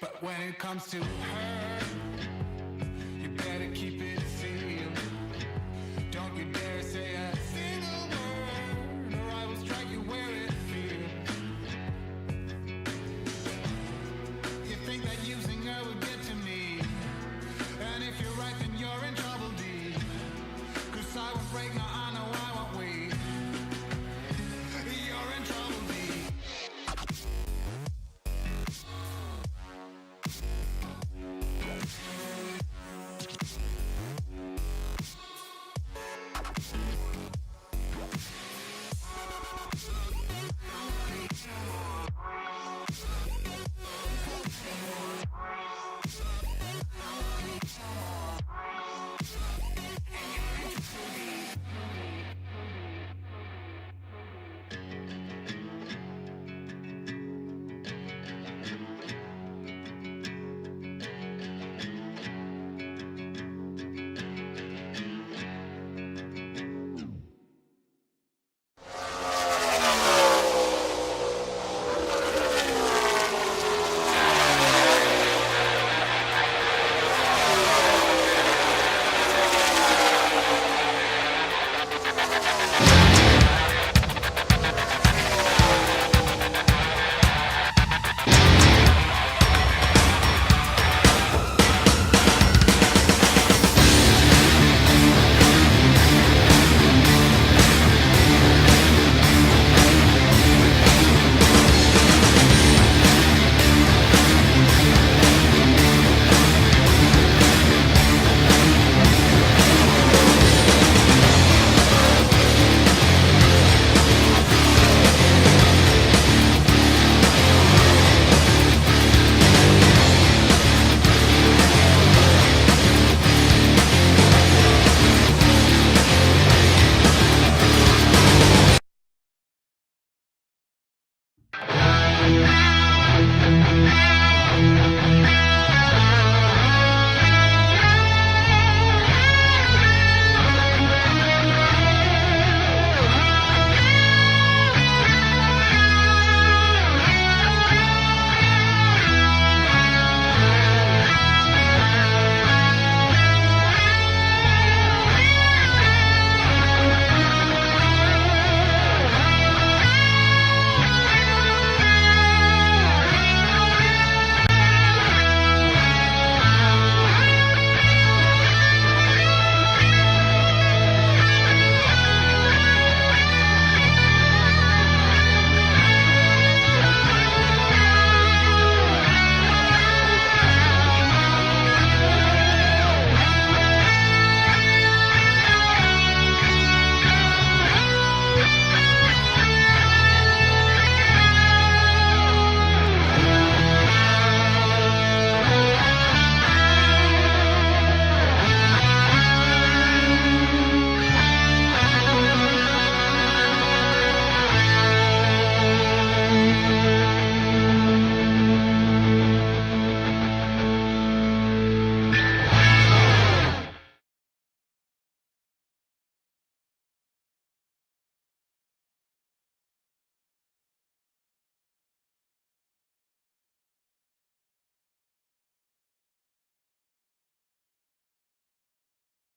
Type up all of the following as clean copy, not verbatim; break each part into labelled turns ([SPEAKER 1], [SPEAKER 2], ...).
[SPEAKER 1] But when it comes to her, you better keep it sealed. Don't you dare say a single word, or I will strike you where it feels. You think that using her would get to me, and if you're right then you're in trouble deep. 'Cause I won't break, no I know I won't wait. You're in trouble deep.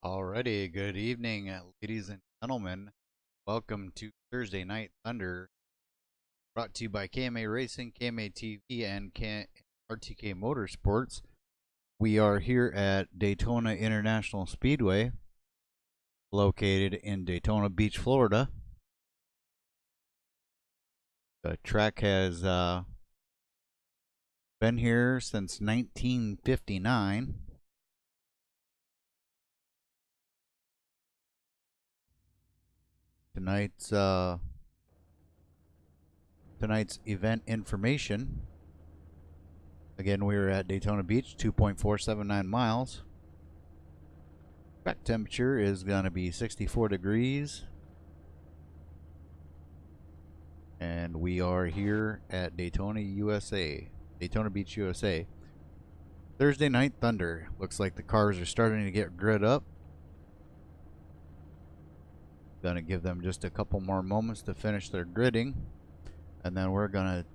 [SPEAKER 2] Alrighty, good evening, ladies and gentlemen. Welcome to Thursday Night Thunder, brought to you by KMA Racing, KMA TV, and RTK Motorsports. We are here at Daytona International Speedway, located in Daytona Beach, Florida. The track has been here since 1959. Tonight's event information. Again, we are at Daytona Beach, 2.479 miles. Track temperature is going to be 64 degrees. And we are here at Daytona, USA. Daytona Beach, USA. Thursday Night Thunder. Looks like the cars are starting to get grid up. Gonna give them just a couple more moments to finish their gridding, and then we're gonna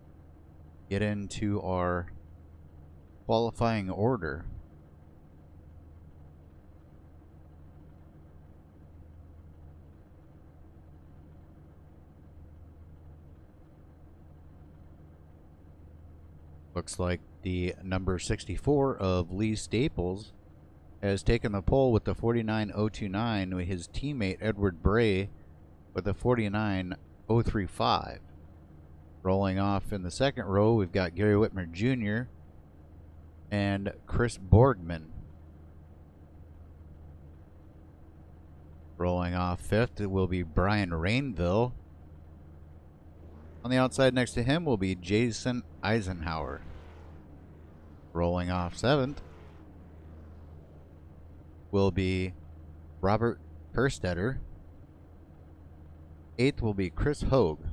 [SPEAKER 2] get into our qualifying order. Looks like the number 64 of Lee Staples has taken the pole with the 49.029, with his teammate Edward Bray with the 49.035. Rolling off in the second row, we've got Gary Whitmer Jr. and Chris Borgman. Rolling off fifth, it will be Brian Rainville. On the outside next to him will be Jason Eisenhower. Rolling off seventh will be Robert Kerstetter. Eighth will be Chris Hogue.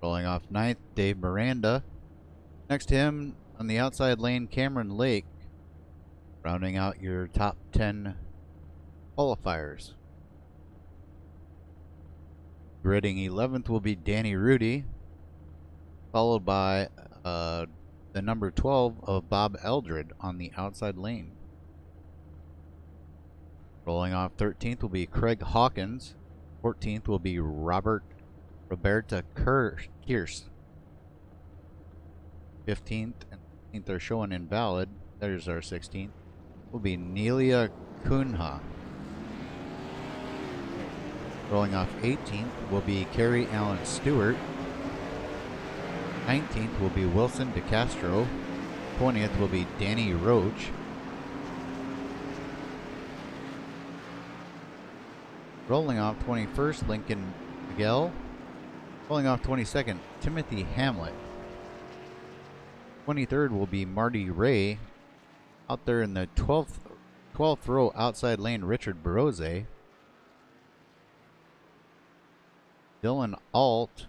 [SPEAKER 2] Rolling off ninth, Dave Miranda. Next to him on the outside lane, Cameron Lake. Rounding out your top 10 qualifiers. Gridding 11th will be Danny Rudy, followed by the number 12 of Bob Eldred on the outside lane. Rolling off 13th will be Craig Hawkins. 14th will be Roberta Kierce. 15th and 16th are showing invalid. There's our 16th. Will be Nelia Kunha. Rolling off 18th will be Carrie Allen Stewart. 19th will be Wilson DeCastro. 20th will be Danny Roach. Rolling off 21st, Lincoln Miguel. Rolling off 22nd, Timothy Hamlet. 23rd will be Marty Ray. Out there in the 12th row outside lane, Richard Barose. Dylan Alt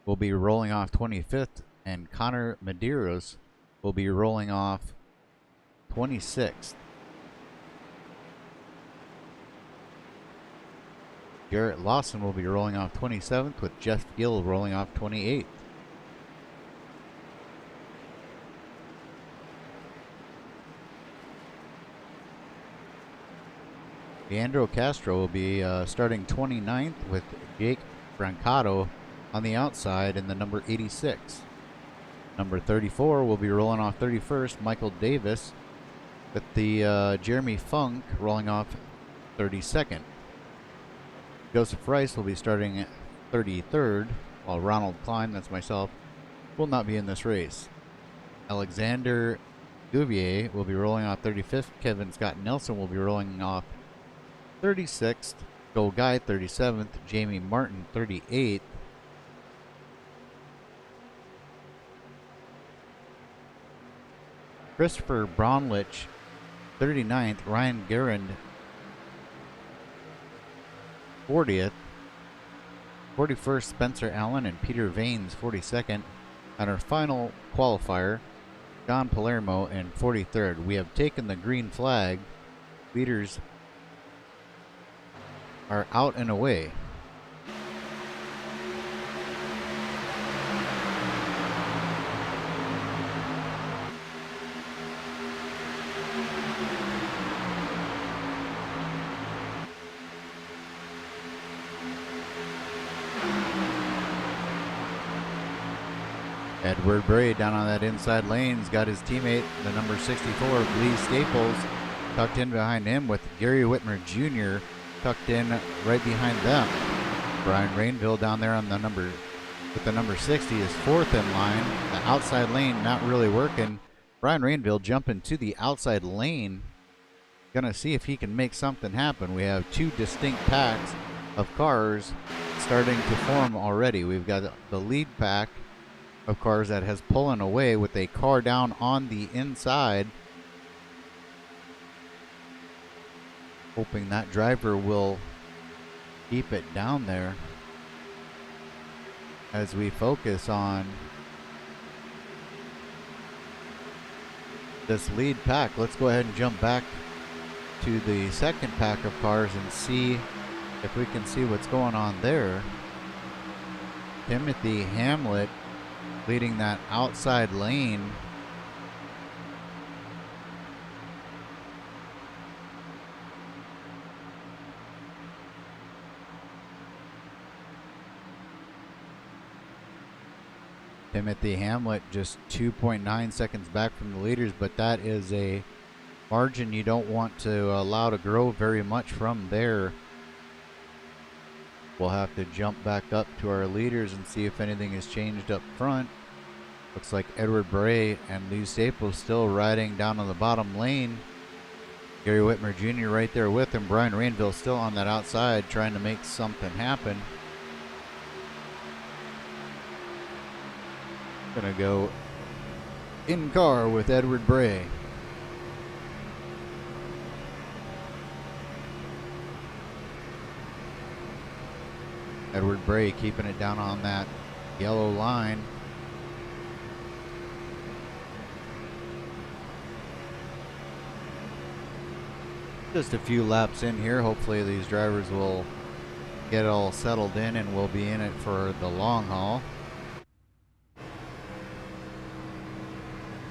[SPEAKER 2] will be rolling off 25th, and Connor Medeiros will be rolling off 26th. Garrett Lawson will be rolling off 27th, with Jeff Gill rolling off 28th. Leandro Castro will be starting 29th, with Jake Brancato on the outside in the number 86. Number 34 will be rolling off 31st, Michael Davis, with the Jeremy Funk rolling off 32nd. Joseph Rice will be starting at 33rd, while Ronald Klein, that's myself, will not be in this race. Alexander Duvier will be rolling off 35th. Kevin Scott Nelson will be rolling off 36th. Joel Guy 37th. Jamie Martin 38th. Christopher Braunlich 39th. Ryan Garand 40th. 41st, Spencer Allen and Peter Vaines 42nd. And our final qualifier, John Palermo in 43rd. We have taken the green flag. Leaders are out and away. Edward Bray down on that inside lane's got his teammate, the number 64, Lee Staples, tucked in behind him, with Gary Whitmer Jr. tucked in right behind them. Brian Rainville down there on the number with the number 60 is fourth in line. The outside lane not really working. Brian Rainville jumping to the outside lane. Gonna see if he can make something happen. We have two distinct packs of cars starting to form already. We've got the lead pack of cars that has pulling away with a car down on the inside. Hoping that driver will keep it down there as we focus on this lead pack. Let's go ahead and jump back to the second pack of cars and see if we can see what's going on there. Timothy Hamlet leading that outside lane. Timothy Hamlet just 2.9 seconds back from the leaders, but that is a margin you don't want to allow to grow very much from there. We'll have to jump back up to our leaders and see if anything has changed up front. Looks like Edward Bray and Lee Staples still riding down on the bottom lane. Gary Whitmer Jr. right there with him. Brian Rainville still on that outside trying to make something happen. Gonna go in car with Edward Bray. Edward Bray keeping it down on that yellow line. Just a few laps in here. Hopefully these drivers will get all settled in and we'll be in it for the long haul.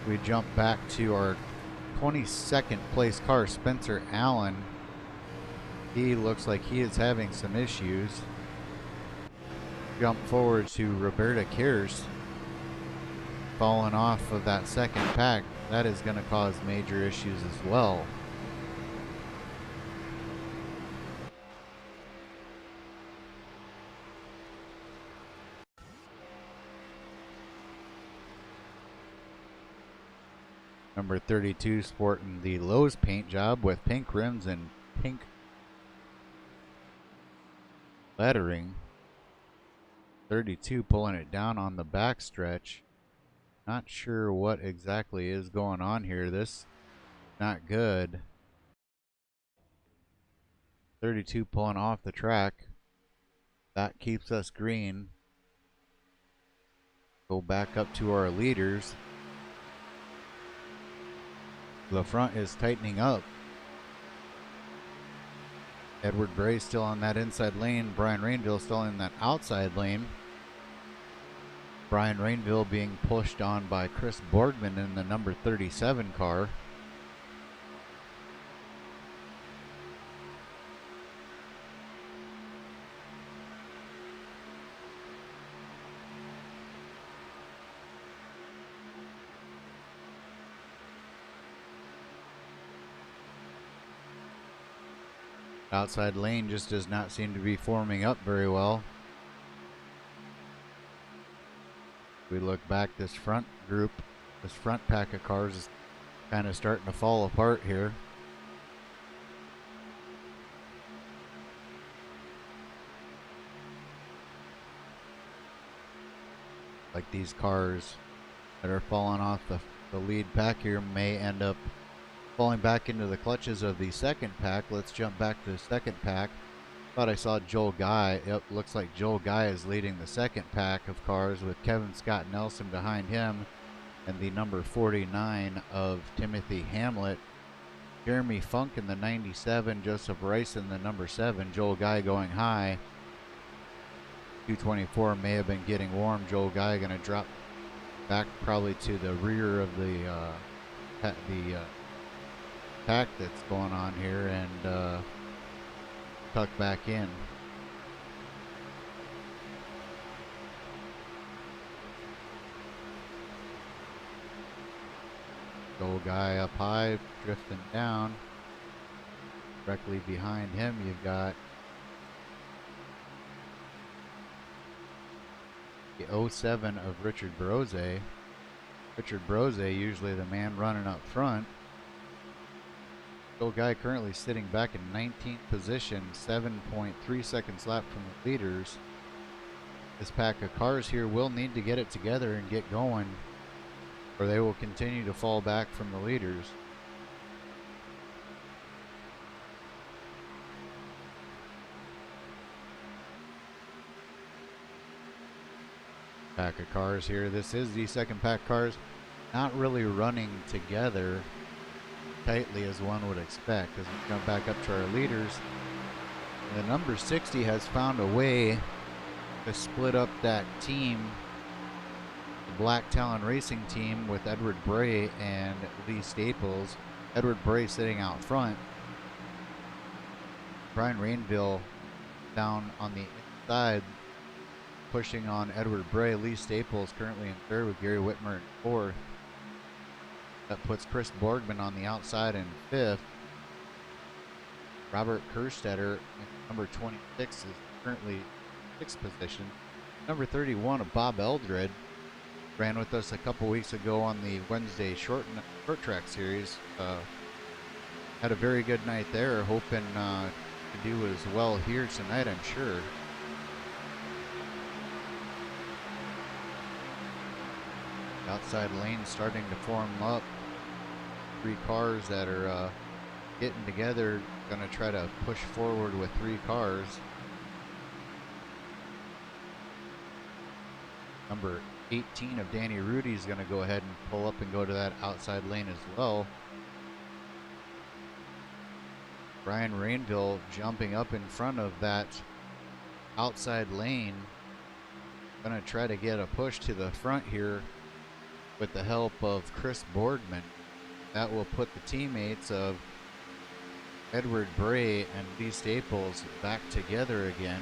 [SPEAKER 2] We jump back to our 22nd place car, Spencer Allen. He looks like he is having some issues. Jump forward to Roberta Kears, falling off of that second pack. That is going to cause major issues as well. Number 32 sporting the Lowe's paint job with pink rims and pink lettering. 32 pulling it down on the back stretch. Not sure what exactly is going on here. This not good. 32 pulling off the track. That keeps us green. Go back up to our leaders. The front is tightening up. Edward Bray still on that inside lane. Brian Rainville still in that outside lane. Brian Rainville being pushed on by Chris Borgman in the number 37 car. Outside lane just does not seem to be forming up very well. We look back, this front group, this front pack of cars is kind of starting to fall apart here. Like these cars that are falling off the lead pack here may end up falling back into the clutches of the second pack. Let's jump back to the second pack. Thought I saw Joel Guy. It looks like Joel Guy is leading the second pack of cars with Kevin Scott Nelson behind him and the number 49 of Timothy Hamlet. Jeremy Funk in the 97, Joseph Rice in the number 7, Joel Guy going high. 224 may have been getting warm. Joel Guy going to drop back probably to the rear of the pack that's going on here and tuck back in. Joel Guy up high, drifting down. Directly behind him you've got the 07 of Richard Brose. Richard Brose usually the man running up front. Joel Guy currently sitting back in 19th position, 7.3 seconds lap from the leaders. This pack of cars here will need to get it together and get going, or they will continue to fall back from the leaders. Pack of cars here. This is the second pack cars, not really running together tightly as one would expect. As we come back up to our leaders, the number 60 has found a way to split up that team Black Talon Racing Team with Edward Bray and Lee Staples. Edward Bray sitting out front. Brian Rainville down on the inside, pushing on Edward Bray. Lee Staples currently in third with Gary Whitmer in fourth. That puts Chris Borgman on the outside in fifth. Robert Kerstetter in number 26 is currently sixth position. Number 31 of Bob Eldred ran with us a couple weeks ago on the Wednesday short track series. Had a very good night there. Hoping to do as well here tonight, I'm sure. Outside lane starting to form up. Three cars that are getting together, going to try to push forward with three cars. Number 18 of Danny Rudy is going to go ahead and pull up and go to that outside lane as well. Brian Rainville jumping up in front of that outside lane. Going to try to get a push to the front here with the help of Chris Boardman. That will put the teammates of Edward Bray and Lee Staples back together again.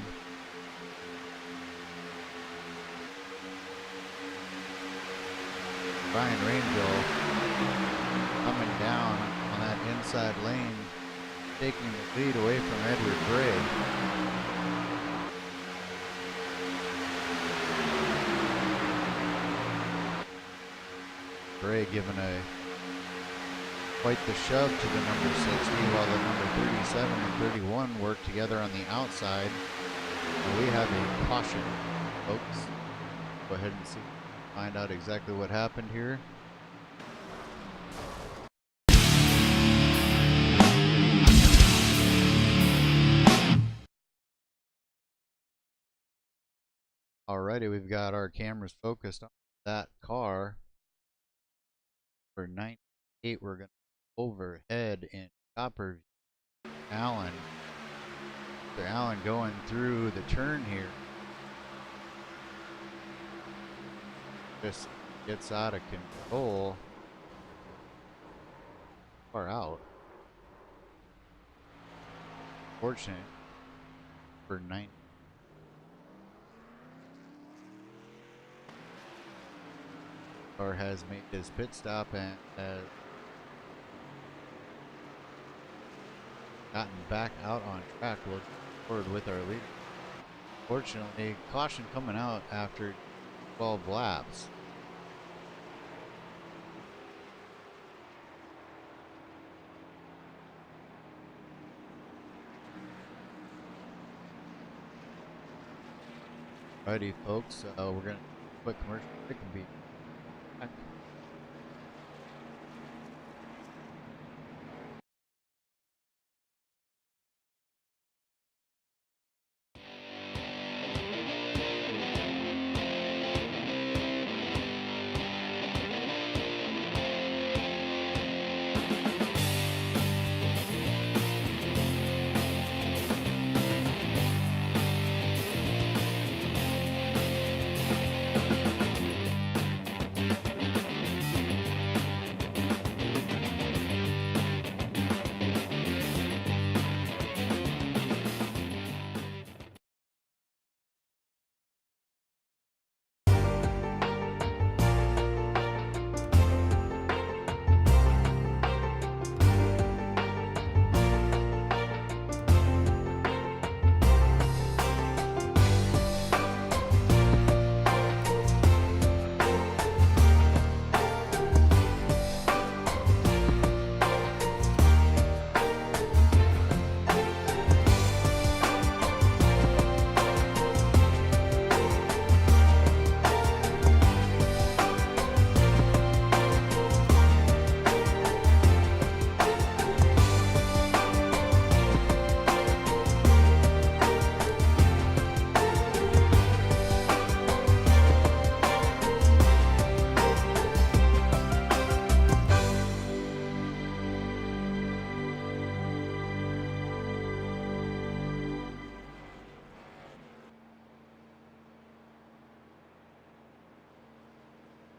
[SPEAKER 2] Brian Rainville coming down on that inside lane, taking the lead away from Edward Bray. Bray giving quite the shove to the number 60, while the number 37 and 31 work together on the outside. And we have a caution, folks. Go ahead and see, find out exactly what happened here. Alrighty, we've got our cameras focused on that car. For 98, we're going to overhead in Copperview. Allen. Mr. Allen going through the turn here. Just gets out of control. Far out. Fortunate for 90. Car has made his pit stop and has gotten back out on track. We'll forward with our lead. Fortunately, caution coming out after 12 laps. Alrighty, folks, we're going to quick commercial break and be back.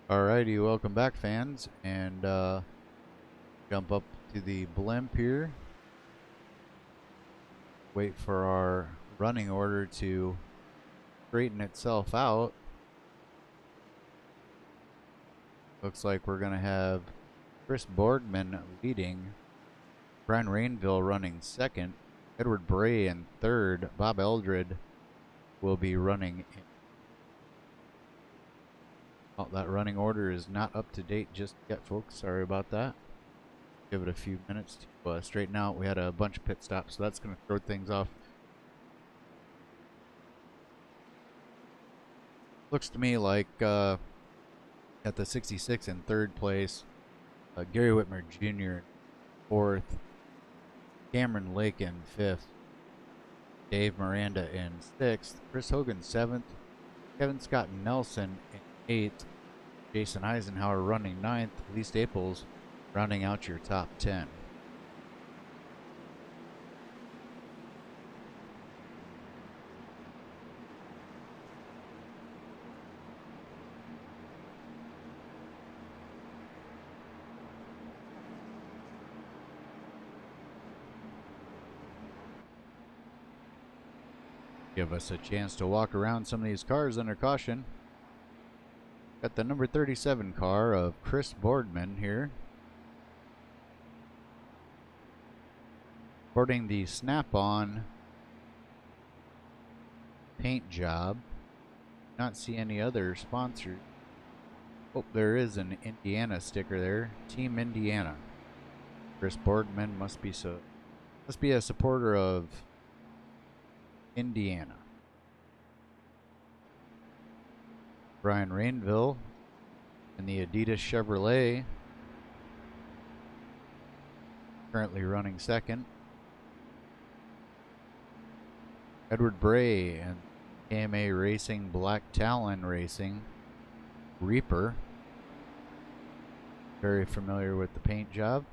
[SPEAKER 2] Alrighty, welcome back, fans, and jump up to the blimp here. Wait for our running order to straighten itself out. Looks like we're gonna have Chris Boardman leading, Brian Rainville running second, Edward Bray in third, Bob Eldred will be running in. Oh, that running order is not up to date just yet, folks. Sorry about that. Give it a few minutes to straighten out. We had a bunch of pit stops, so that's going to throw things off. Looks to me like at the 66 in third place, Gary Whitmer Jr. in fourth, Cameron Lake in fifth, Dave Miranda in sixth, Chris Hogan seventh, Kevin Scott Nelson in eighth, Jason Eisenhower running ninth, Lee Staples rounding out your top 10. Give us a chance to walk around some of these cars under caution. Got the number 37 car of Chris Boardman here, sporting the Snap-on paint job. Not see any other sponsors. Oh, there is an Indiana sticker there. Team Indiana. Chris Boardman must be a supporter of Indiana. Brian Rainville in the Adidas Chevrolet, currently running second. Edward Bray and KMA Racing Black Talon Racing Reaper. Very familiar with the paint job.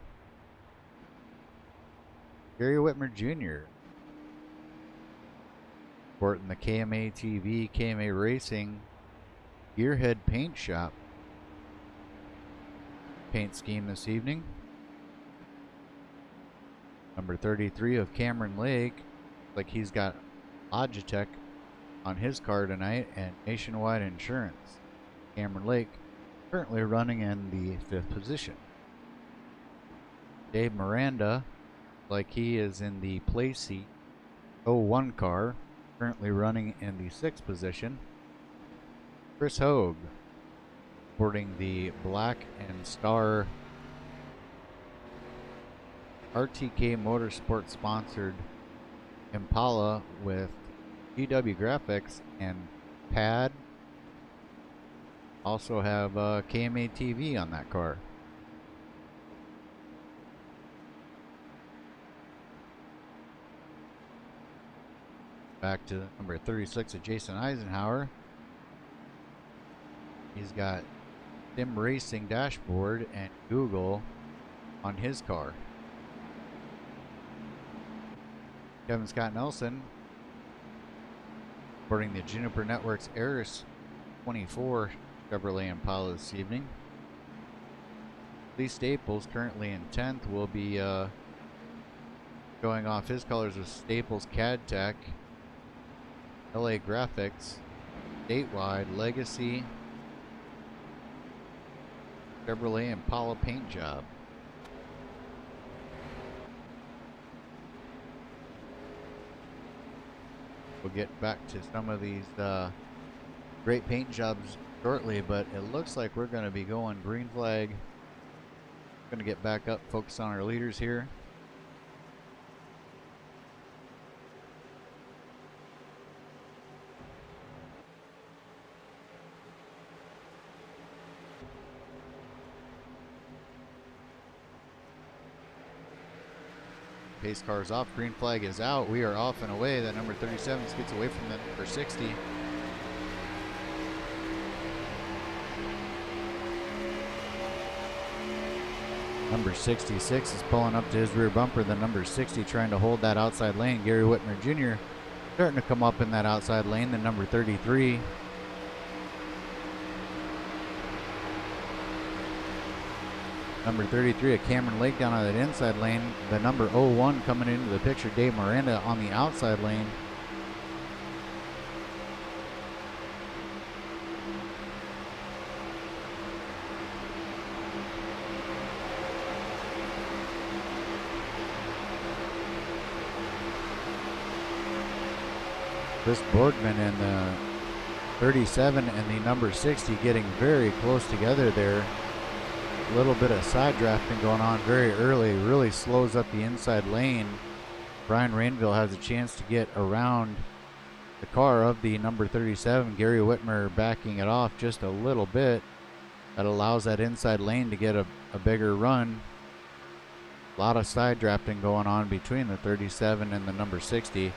[SPEAKER 2] Gary Whitmer Jr. sporting the KMA TV, KMA Racing Gearhead Paint Shop paint scheme this evening. Number 33 of Cameron Lake, like he's got Logitech on his car tonight, and Nationwide Insurance. Cameron Lake currently running in the 5th position. Dave Miranda, like he is in the play seat 01 car, currently running in the 6th position. Chris Hogue, sporting the black and star RTK Motorsport sponsored Impala with GW graphics and pad. Also have KMA TV on that car. Back to number 36 of Jason Eisenhower. He's got Sim Racing dashboard and Google on his car. Kevin Scott Nelson, sporting the Juniper Networks Eris 24 Chevrolet Impala this evening. Lee Staples, currently in 10th, will be going off his colors with Staples CAD Tech, LA Graphics, Statewide, Legacy, Chevrolet Impala paint job. We'll get back to some of these great paint jobs shortly, but it looks like we're going to be going green flag. Going to get back up, focus on our leaders here. Pace car's off, green flag is out. We are off and away. That number 37 gets away from the number 60. Number 66 is pulling up to his rear bumper. The number 60 trying to hold that outside lane. Gary Whitmer Jr. starting to come up in that outside lane. The number 33. Number 33 at Cameron Lake down on that inside lane. The number 01 coming into the picture, Dave Miranda on the outside lane. Chris Borgman and the 37 and the number 60 getting very close together there. A little bit of side drafting going on very early, really slows up the inside lane. Brian Rainville has a chance to get around the car of the number 37. Gary Whitmer backing it off just a little bit. That allows that inside lane to get a bigger run. A lot of side drafting going on between the 37 and the number 60.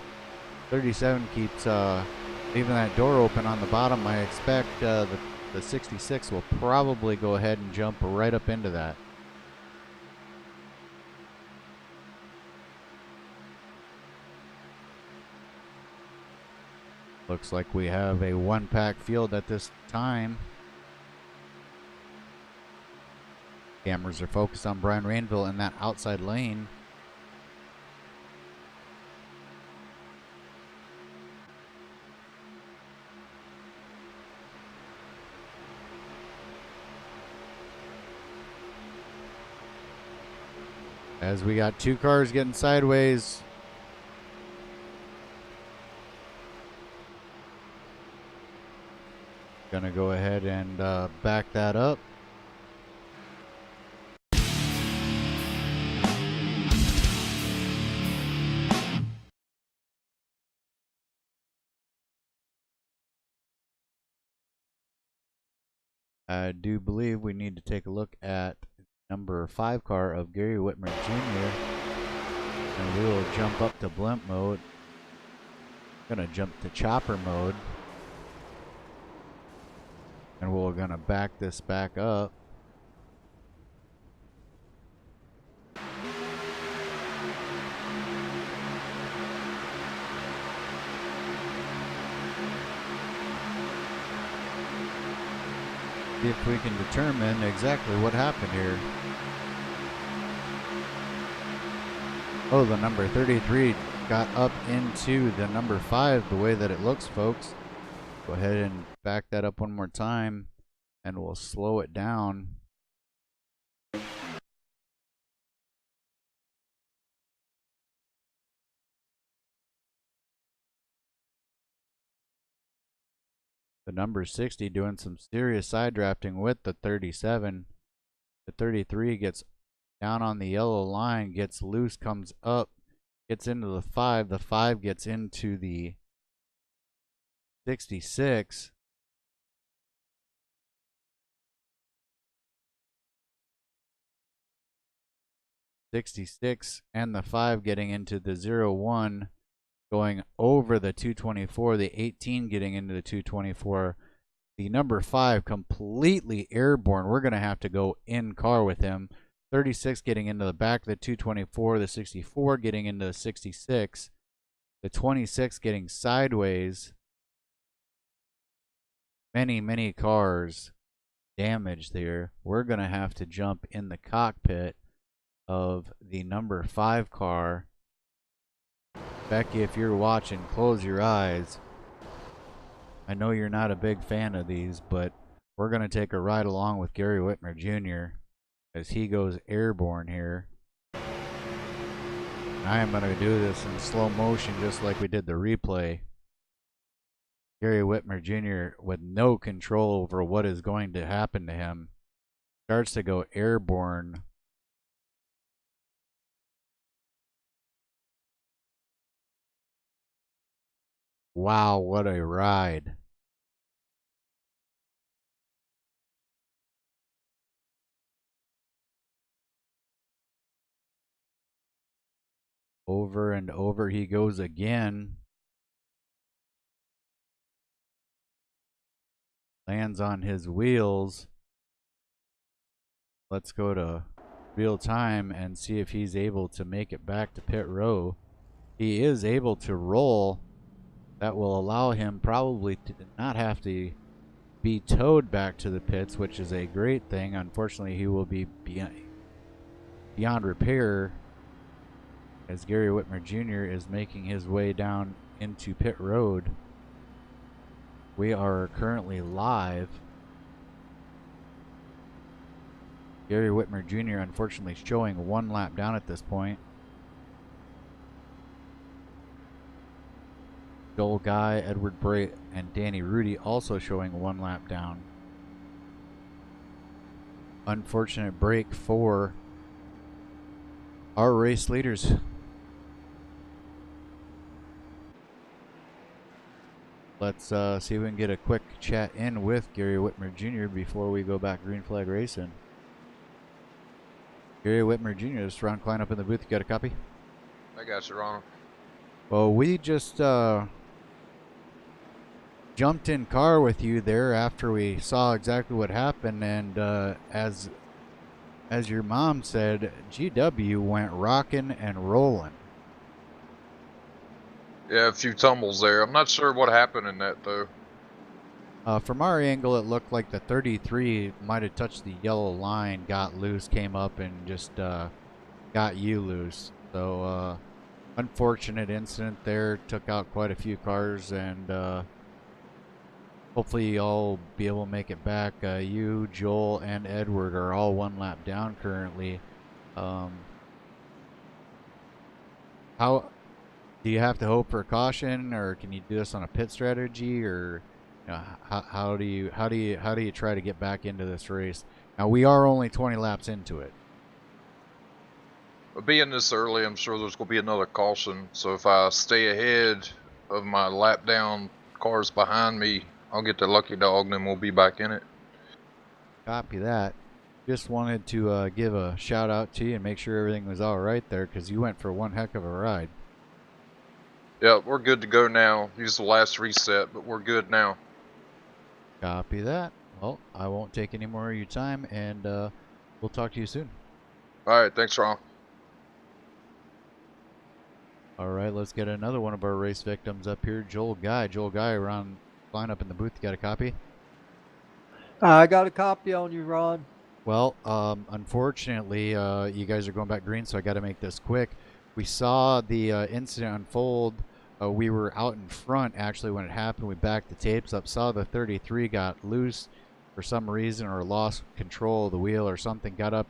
[SPEAKER 2] 37 keeps leaving that door open on the bottom. I expect the 66 will probably go ahead and jump right up into that. Looks like we have a one-pack field at this time. Cameras are focused on Brian Rainville in that outside lane. As we got two cars getting sideways. Gonna go ahead and back that up. I do believe we need to take a look at number 5 car of Gary Whitmer Jr. And we will jump up to blimp mode. Gonna jump to chopper mode. And we're gonna back this back up. See if we can determine exactly what happened here. Oh, the number 33 got up into the number 5 the way that it looks, folks. Go ahead and back that up one more time and we'll slow it down. The number 60 doing some serious side drafting with the 37. The 33 gets down on the yellow line, gets loose, comes up, gets into the 5. The 5 gets into the 66. And the 5 getting into the 01. Going over the 224, the 18 getting into the 224. The number 5 completely airborne. We're going to have to go in car with him. 36 getting into the back of the 224, the 64 getting into the 66, the 26 getting sideways. Many cars damaged there. We're going to have to jump in the cockpit of the number 5 car. Becky, if you're watching, close your eyes. I know you're not a big fan of these, but we're going to take a ride along with Gary Whitmer Jr. as he goes airborne here. I am going to do this in slow motion just like we did the replay. Gary Whitmer Jr. with no control over what is going to happen to him starts to go airborne. Wow, what a ride. Over and over he goes again. Lands on his wheels. Let's go to real time and see if he's able to make it back to pit row. He is able to roll. That will allow him probably to not have to be towed back to the pits, which is a great thing. Unfortunately, he will be beyond repair as Gary Whitmer Jr. is making his way down into pit road. We are currently live. Gary Whitmer Jr. unfortunately showing 1 lap down at this point. Joel Guy, Edward Bray, and Danny Rudy also showing 1 lap down. Unfortunate break for our race leaders. Let's see if we can get a quick chat in with Gary Whitmer Jr. before we go back green flag racing. Gary Whitmer Jr. is Ron Klein up in the booth. You got a copy?
[SPEAKER 3] I got you, Ron.
[SPEAKER 2] Well, we just jumped in car with you there after we saw exactly what happened, and as your mom said, GW went rocking and rolling.
[SPEAKER 3] Yeah, a few tumbles there. I'm not sure what happened in that, though.
[SPEAKER 2] From our angle, it looked like the 33 might have touched the yellow line, got loose, came up, and just got you loose. So, unfortunate incident there. Took out quite a few cars, and hopefully y'all be able to make it back. You, Joel, and Edward are all 1 lap down currently. How do you have to hope for a caution, or can you do this on a pit strategy, or you know, how do you try to get back into this race? Now we are only 20 laps into it.
[SPEAKER 3] But being this early, I'm sure there's going to be another caution. So if I stay ahead of my lap down cars behind me, I'll get the lucky dog, and then we'll be back in it.
[SPEAKER 2] Copy that. Just wanted to give a shout out to you and make sure everything was all right there, because you went for one heck of a ride.
[SPEAKER 3] Yeah, we're good to go now. Use the last reset, but we're good now.
[SPEAKER 2] Copy that. Well, I won't take any more of your time, and we'll talk to you soon.
[SPEAKER 3] All right, thanks, Ron.
[SPEAKER 2] All right, let's get another one of our race victims up here. Joel Guy, around line up in the booth. You got a copy?
[SPEAKER 4] I got a copy on you, Ron.
[SPEAKER 2] Well, unfortunately, you guys are going back green, so I got to make this quick. We saw the incident unfold. We were out in front, actually, when it happened. We backed the tapes up, saw the 33 got loose for some reason or lost control of the wheel or something, got up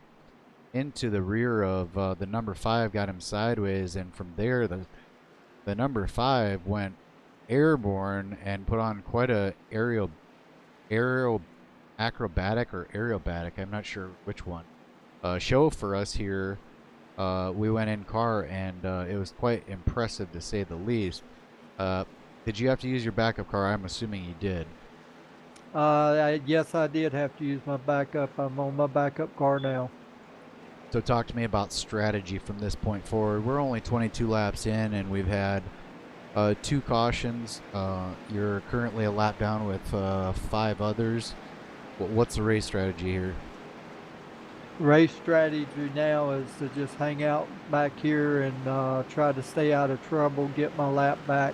[SPEAKER 2] into the rear of the number 5, got him sideways, and from there, the number 5 went airborne and put on quite a acrobatic or aerobatic, I'm not sure which one, show for us here. We went in car, and it was quite impressive to say the least. Did you have to use your backup car? I'm assuming you did.
[SPEAKER 4] Yes, I did have to use my backup. I'm on my backup car now.
[SPEAKER 2] So talk to me about strategy from this point forward. We're only 22 laps in, and we've had 2 cautions. You're currently a lap down with 5 others. What's the race strategy here?
[SPEAKER 4] Race strategy now is to just hang out back here and try to stay out of trouble, get my lap back,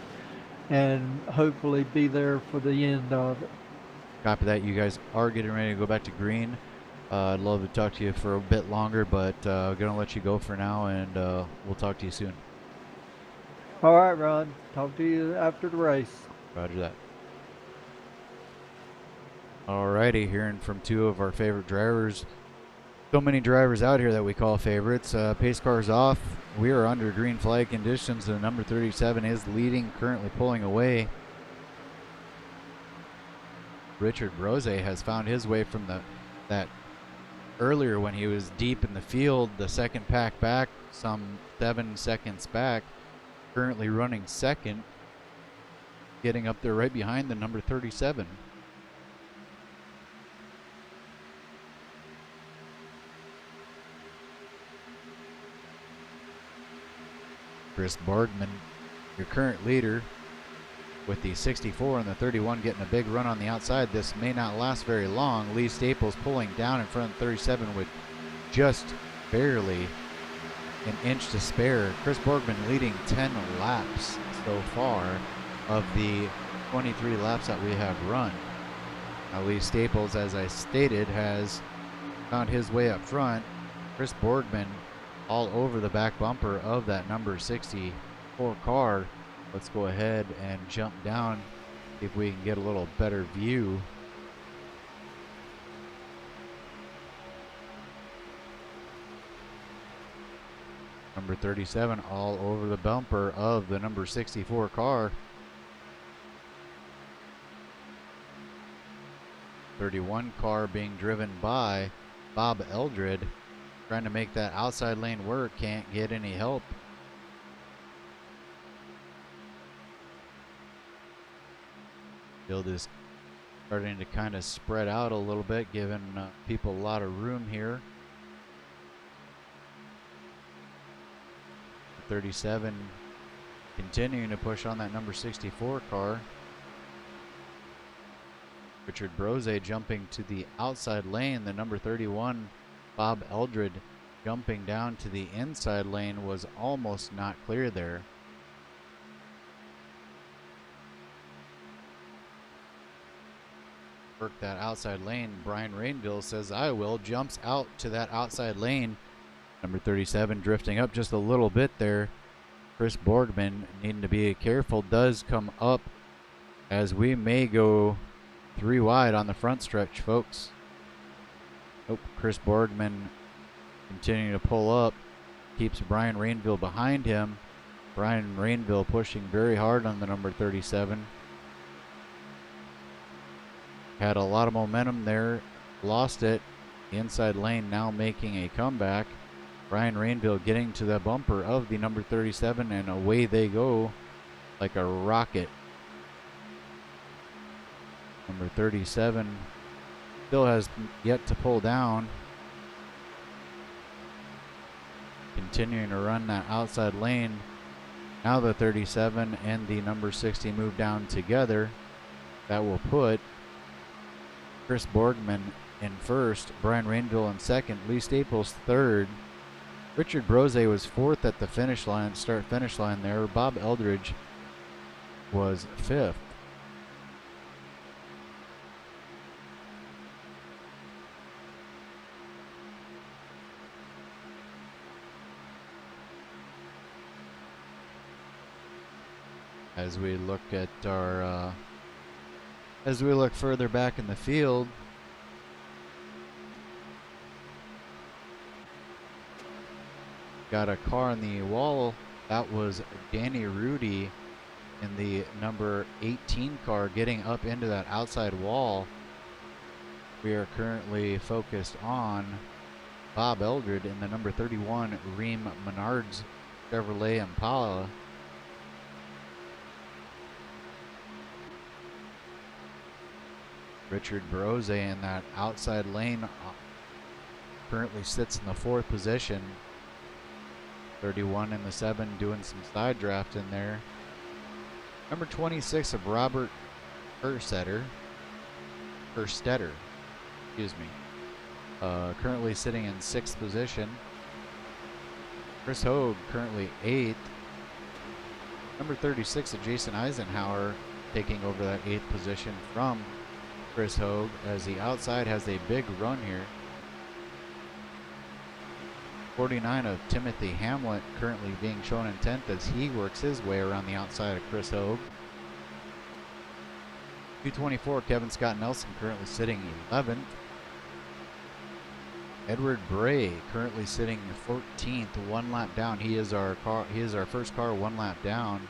[SPEAKER 4] and hopefully be there for the end of it.
[SPEAKER 2] Copy that. You guys are getting ready to go back to green. I'd love to talk to you for a bit longer, but I'm going to let you go for now, and we'll talk to you soon.
[SPEAKER 4] All right, Ron. Talk to you after the race.
[SPEAKER 2] Roger that. Alrighty, hearing from 2 of our favorite drivers. So many drivers out here that we call favorites. Pace car's off. We are under green flag conditions. The number 37 is leading, currently pulling away. Richard Brose has found his way from that earlier when he was deep in the field, the second pack back, some 7 seconds back. Currently running second, getting up there right behind the number 37. Chris Borgman, your current leader, with the 64 and the 31 getting a big run on the outside. This may not last very long. Lee Staples pulling down in front of 37 with just barely an inch to spare. Chris Borgman leading 10 laps so far of the 23 laps that we have run. Now Lee Staples, as I stated, has found his way up front. Chris Borgman all over the back bumper of that number 64 car. Let's go ahead and jump down, see if we can get a little better view. Number 37 all over the bumper of the number 64 car. 31 car being driven by Bob Eldred, trying to make that outside lane work, can't get any help. Field is starting to kind of spread out a little bit, giving people a lot of room here. 37 continuing to push on that number 64 car. Richard Brose jumping to the outside lane. The number 31, Bob Eldred, jumping down to the inside lane, was almost not clear there. Work that outside lane. Brian Rainville says, I will. Jumps out to that outside lane. Number 37 drifting up just a little bit there. Chris Borgman, needing to be careful, does come up as we may go 3 wide on the front stretch, folks. Oh, Chris Borgman continuing to pull up, keeps Brian Rainville behind him. Brian Rainville pushing very hard on the number 37. Had a lot of momentum there, lost it. The inside lane now making a comeback. Brian Rainville getting to the bumper of the number 37, and away they go like a rocket. Number 37 still has yet to pull down. Continuing to run that outside lane. Now the 37 and the number 60 move down together. That will put Chris Borgman in first, Brian Rainville in second, Lee Staples third. Richard Brose was fourth at the finish line, start-finish line there. Bob Eldridge was fifth. As we look at our, as we look further back in the field, got a car on the wall. That was Danny Rudy in the number 18 car getting up into that outside wall. We are currently focused on Bob Eldred in the number 31 Ream Menards Chevrolet Impala. Richard Brose in that outside lane currently sits in the fourth position. 31 in the 7 doing some side draft in there. Number 26 of Robert Herstetter, excuse me, currently sitting in 6th position. Chris Hogue currently 8th. Number 36 of Jason Eisenhower taking over that 8th position from Chris Hogue, as the outside has a big run here. 49 of Timothy Hamlet currently being shown in 10th as he works his way around the outside of Chris Hogue. 224 Kevin Scott Nelson currently sitting 11th. Edward Bray currently sitting 14th, 1 lap down. He is our first car 1 lap down,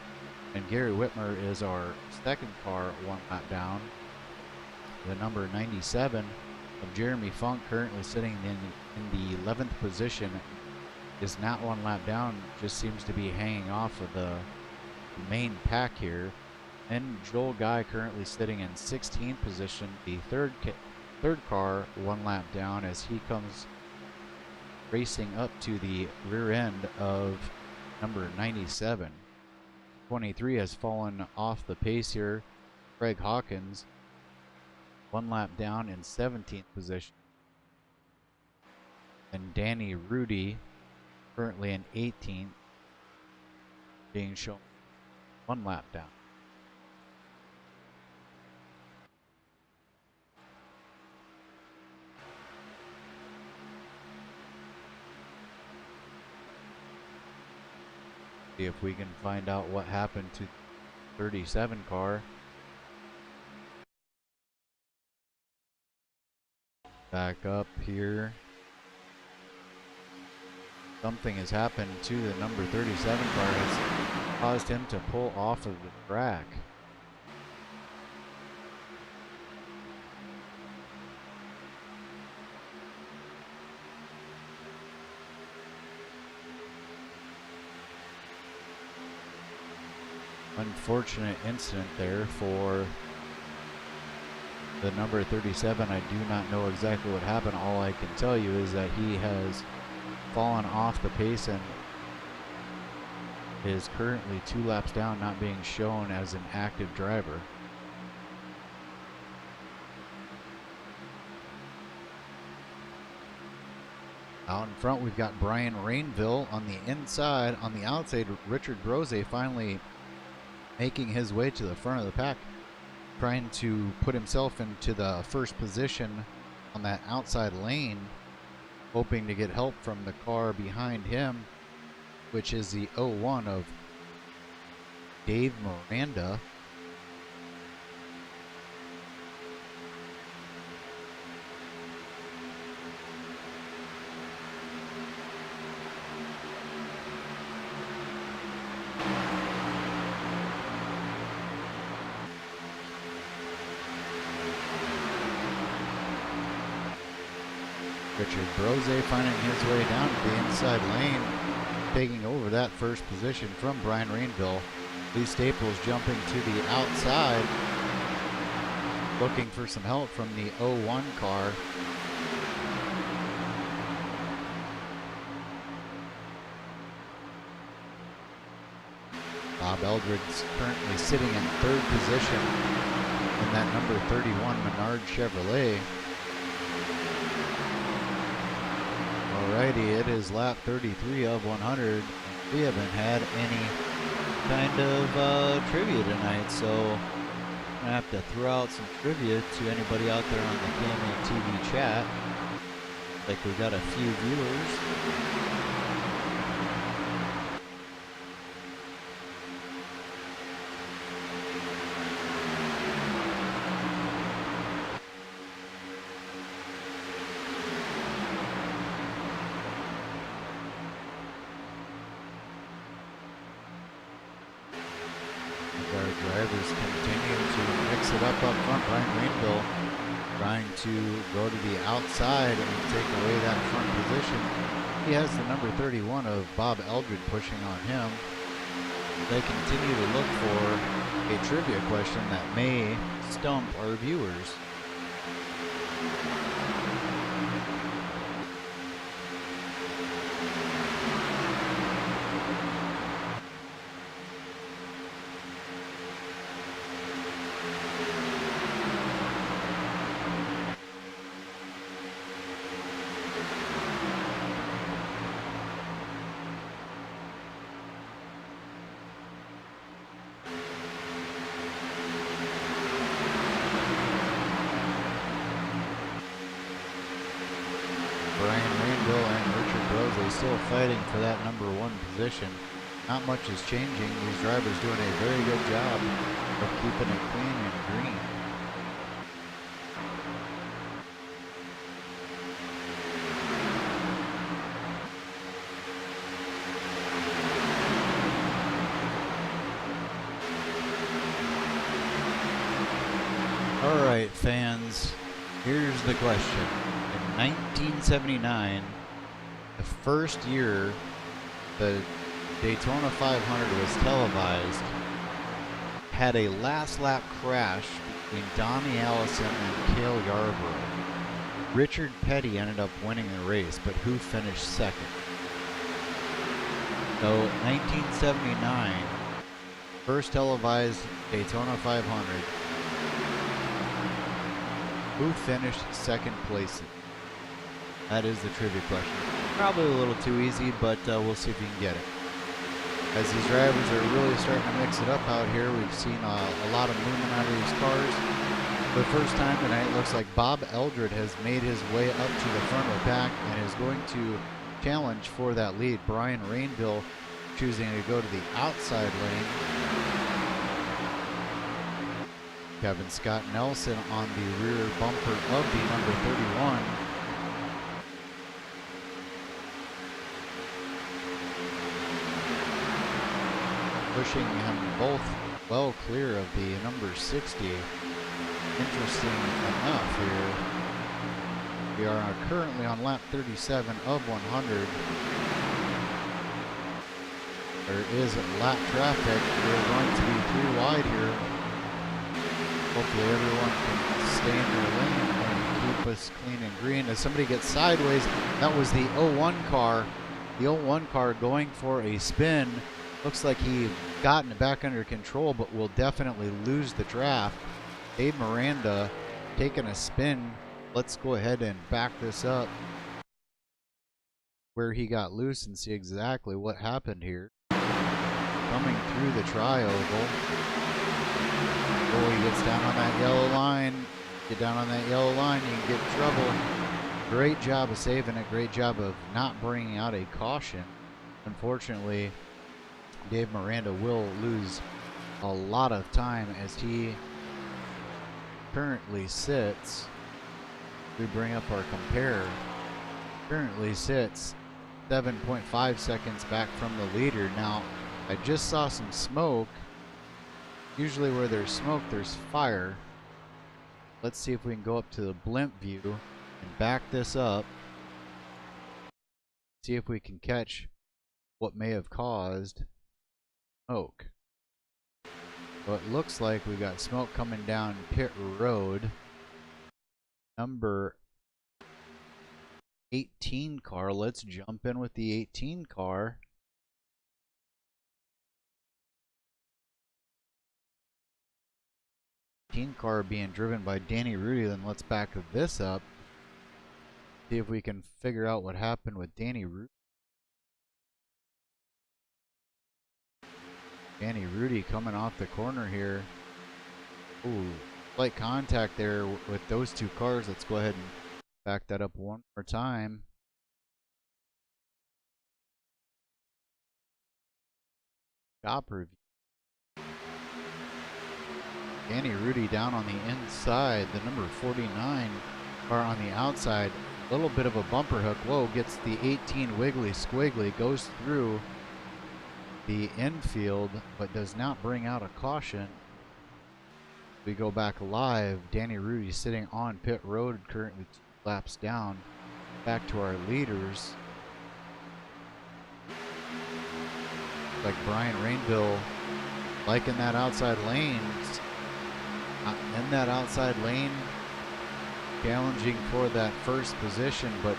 [SPEAKER 2] and Gary Whitmer is our second car 1 lap down. The number 97 of Jeremy Funk currently sitting in the 11th position is not 1 lap down, just seems to be hanging off of the main pack here. And Joel Guy currently sitting in 16th position, the third car 1 lap down, as he comes racing up to the rear end of number 97. 23 has fallen off the pace here. Craig Hawkins 1 lap down in 17th position. And Danny Rudy currently in 18th, being shown 1 lap down. See if we can find out what happened to the 37 car. Back up here. Something has happened to the number 37 car. It's caused him to pull off of the track. Unfortunate incident there for the number 37. I do not know exactly what happened. All I can tell you is that he has fallen off the pace and is currently 2 laps down, not being shown as an active driver. Out in front, we've got Brian Rainville on the inside. On the outside, Richard Brose finally making his way to the front of the pack, trying to put himself into the first position on that outside lane, hoping to get help from the car behind him, which is the 01 of Dave Miranda. Richard Brose finding his way down to the inside lane, taking over that first position from Brian Rainville. Lee Staples jumping to the outside, looking for some help from the 01 car. Bob Eldred's currently sitting in 3rd position in that number 31 Menard Chevrolet. Alrighty, it is lap 33 of 100. We haven't had any kind of trivia tonight, so I'm gonna have to throw out some trivia to anybody out there on the KMA TV chat. Like we got a few viewers. Drivers continue to mix it up front. Brian Rainville trying to go to the outside and take away that front position. He has the number 31 of Bob Eldred pushing on him. They continue to look for a trivia question that may stump our viewers. Still fighting for that number 1 position. Not much is changing. These drivers doing a very good job of keeping it clean and green. All right, fans, here's the question. In 1979, the first year the Daytona 500 was televised, had a last lap crash between Donnie Allison and Cale Yarborough. Richard Petty ended up winning the race, but who finished second? So 1979, first televised Daytona 500. Who finished second place? That is the trivia question. Probably a little too easy, but we'll see if we can get it. As these drivers are really starting to mix it up out here, we've seen a lot of movement out of these cars. For the first time tonight, it looks like Bob Eldred has made his way up to the front of the pack and is going to challenge for that lead. Brian Rainville choosing to go to the outside lane. Kevin Scott Nelson on the rear bumper of the number 31. Pushing him both well clear of the number 60. Interesting enough here, we are currently on lap 37 of 100. There is lap traffic. We're going to be 3 wide here. Hopefully everyone can stay in their lane and keep us clean and green. As somebody gets sideways, that was the 01 car. The 01 car going for a spin. Looks like he gotten it back under control, but will definitely lose the draft. Dave Miranda taking a spin. Let's go ahead and back this up where he got loose and see exactly what happened here. Coming through the tri-oval. Oh, he gets down on that yellow line. Get down on that yellow line, you can get in trouble. Great job of saving it. Great job of not bringing out a caution. Unfortunately, Dave Miranda will lose a lot of time as he currently sits. We bring up our compare. Currently sits 7.5 seconds back from the leader. Now, I just saw some smoke. Usually where there's smoke, there's fire. Let's see if we can go up to the blimp view and back this up. See if we can catch what may have caused smoke. So it looks like we got smoke coming down pit road. Number 18 car. Let's jump in with the 18 car. Car being driven by Danny Rudy. Then let's back this up. See if we can figure out what happened with Danny Rudy. Danny Rudy coming off the corner here. Ooh, slight contact there with those two cars. Let's go ahead and back that up one more time. Stop review. Danny Rudy down on the inside. The number 49 car on the outside. A little bit of a bumper hook. Whoa, gets the 18 wiggly squiggly. Goes through the infield, but does not bring out a caution. We go back live. Danny Rudy sitting on pit road, currently 2 laps down. Back to our leaders. Like Brian Rainville liking that outside lane. In that outside lane, challenging for that first position, but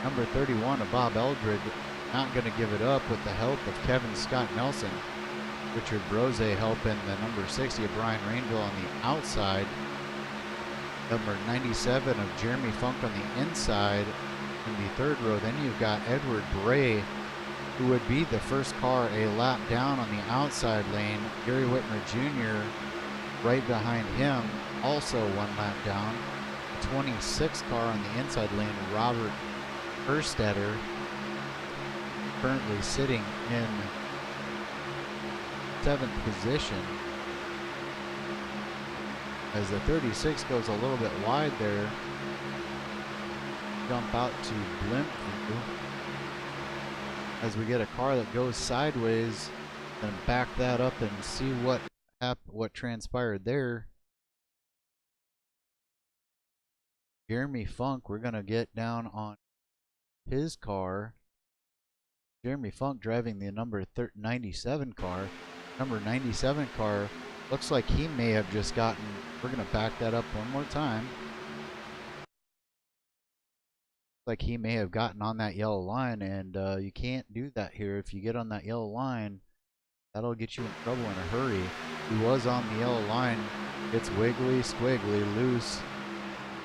[SPEAKER 2] number 31 of Bob Eldred not going to give it up with the help of Kevin Scott Nelson. Richard Brose helping the number 60 of Brian Rainville on the outside. Number 97 of Jeremy Funk on the inside in the third row. Then you've got Edward Bray, who would be the first car a lap down on the outside lane. Gary Whitmer Jr. right behind him, also 1 lap down. The 26 car on the inside lane, Robert Erstetter, currently sitting in 7th position. As the 36 goes a little bit wide there, jump out to blimp view. As we get a car that goes sideways, and back that up and see what transpired there. Jeremy Funk, we're going to get down on his car. Jeremy Funk driving the number 97 car. Number 97 car looks like he may have just gotten, we're going to back that up one more time. Like he may have gotten on that yellow line, and you can't do that here. If you get on that yellow line, that'll get you in trouble in a hurry. He was on the yellow line. It's wiggly, squiggly, loose.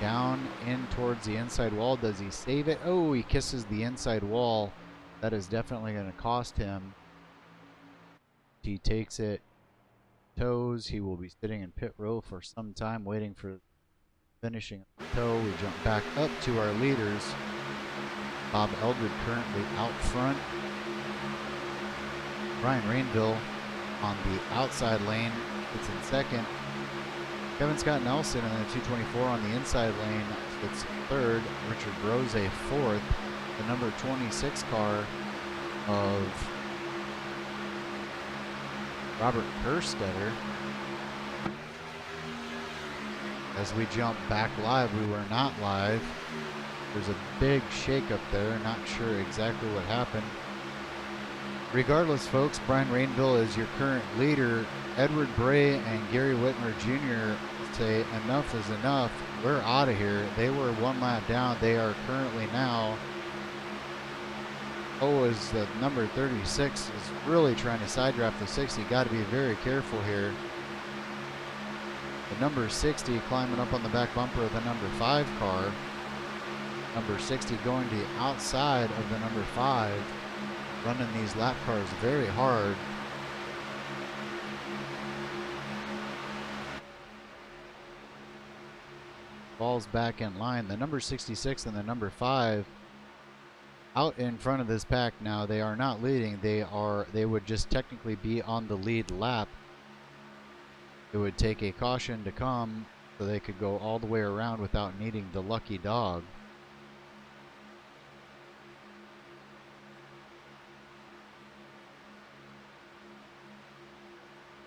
[SPEAKER 2] Down in towards the inside wall. Does he save it? Oh, he kisses the inside wall. That is definitely going to cost him. He takes it, toes. He will be sitting in pit row for some time, waiting for finishing toe. We jump back up to our leaders. Bob Eldred currently out front. Brian Rainville on the outside lane gets in second. Kevin Scott Nelson in the 224 on the inside lane gets third. Richard Brose fourth. The number 26 car of Robert Kerstetter. As we jump back live, we were not live. There's a big shakeup there. Not sure exactly what happened. Regardless, folks, Brian Rainville is your current leader. Edward Bray and Gary Whitmer Jr. say enough is enough. We're out of here. They were one lap down. They are currently now. Oh, is the number 36 is really trying to side draft the 60. Got to be very careful here. The number 60 climbing up on the back bumper of the number 5 car. Number 60 going to the outside of the number 5. Running these lap cars very hard. Falls back in line. The number 66 and the number 5 out in front of this pack now. They are not leading. They would just technically be on the lead lap. It would take a caution to come so they could go all the way around without needing the lucky dog.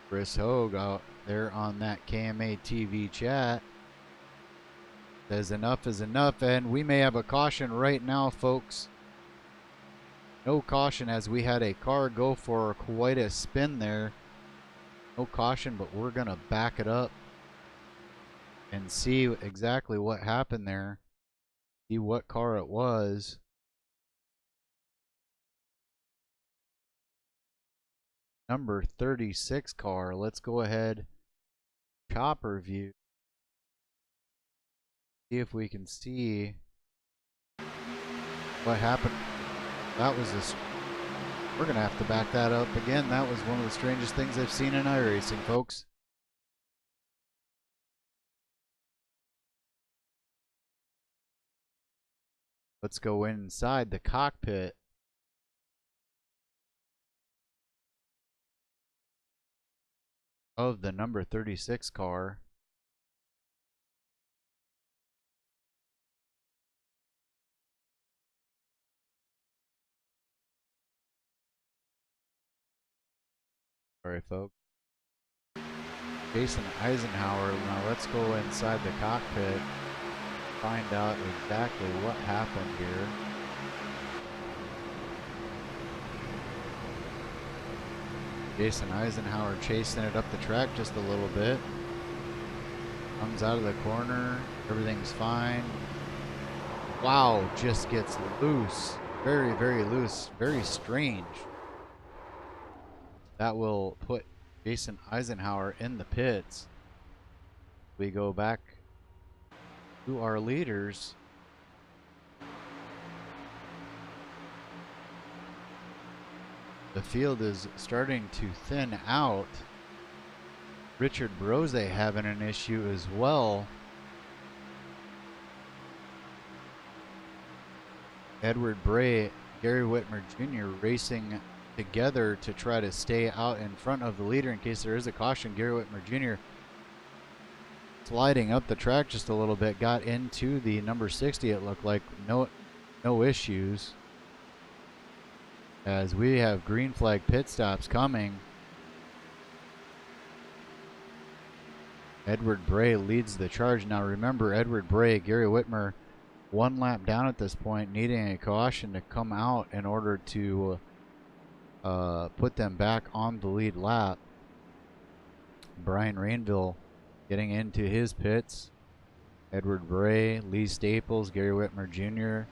[SPEAKER 2] Chris Hogue out there on that KMA TV chat says enough is enough, and we may have a caution right now, folks. No caution, as we had a car go for quite a spin there. No caution, but we're gonna back it up and see exactly what happened there. See what car it was. Number 36 car. Let's go ahead. Chopper view. See if we can see what happened. That was this. We're gonna have to back that up again. That was one of the strangest things I've seen in iRacing, folks. Let's go inside the cockpit of the number 36 car. Sorry, folks. Jason Eisenhower. Now let's go inside the cockpit. Find out exactly what happened here. Jason Eisenhower chasing it up the track just a little bit. Comes out of the corner. Everything's fine. Wow, just gets loose. Very, very loose. Very strange. That will put Jason Eisenhower in the pits. We go back to our leaders. The field is starting to thin out. Richard Brose having an issue as well. Edward Bray, Gary Whitmer Jr. racing together to try to stay out in front of the leader in case there is a caution. Gary Whitmer Jr. sliding up the track just a little bit, got into the number 60. It looked like no issues. As we have green flag pit stops coming. Edward Bray leads the charge. Now remember, Edward Bray, Gary Whitmer, one lap down at this point, needing a caution to come out in order to put them back on the lead lap. Brian Rainville getting into his pits. Edward Bray, Lee Staples, Gary Whitmer Jr.,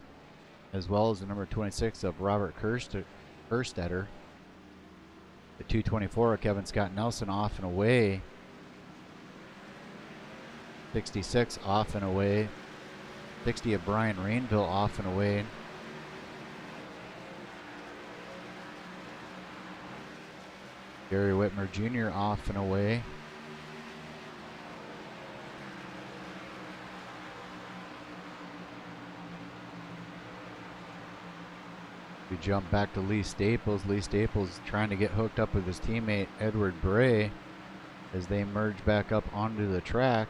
[SPEAKER 2] as well as the number 26 of Robert Kerstetter. The 224 of Kevin Scott Nelson off and away. 66 off and away. 60 of Brian Rainville off and away. Gary Whitmer Jr. off and away. We jump back to Lee Staples. Lee Staples trying to get hooked up with his teammate Edward Bray as they merge back up onto the track.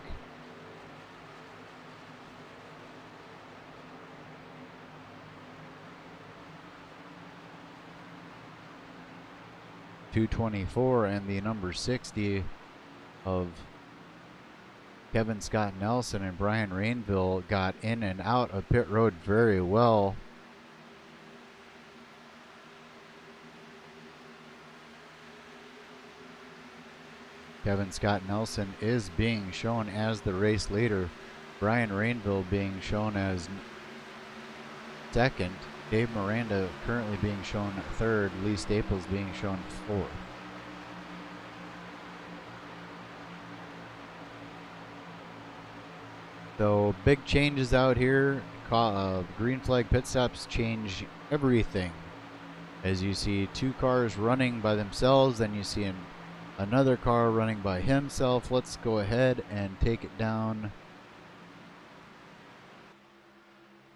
[SPEAKER 2] .224 and the number 60 of Kevin Scott Nelson and Brian Rainville got in and out of pit road very well. Kevin Scott Nelson is being shown as the race leader. Brian Rainville being shown as second. Dave Miranda currently being shown third. Lee Staples being shown fourth. So big changes out here. Green flag pit stops change everything. As you see 2 cars running by themselves, then you see another car running by himself. Let's go ahead and take it down.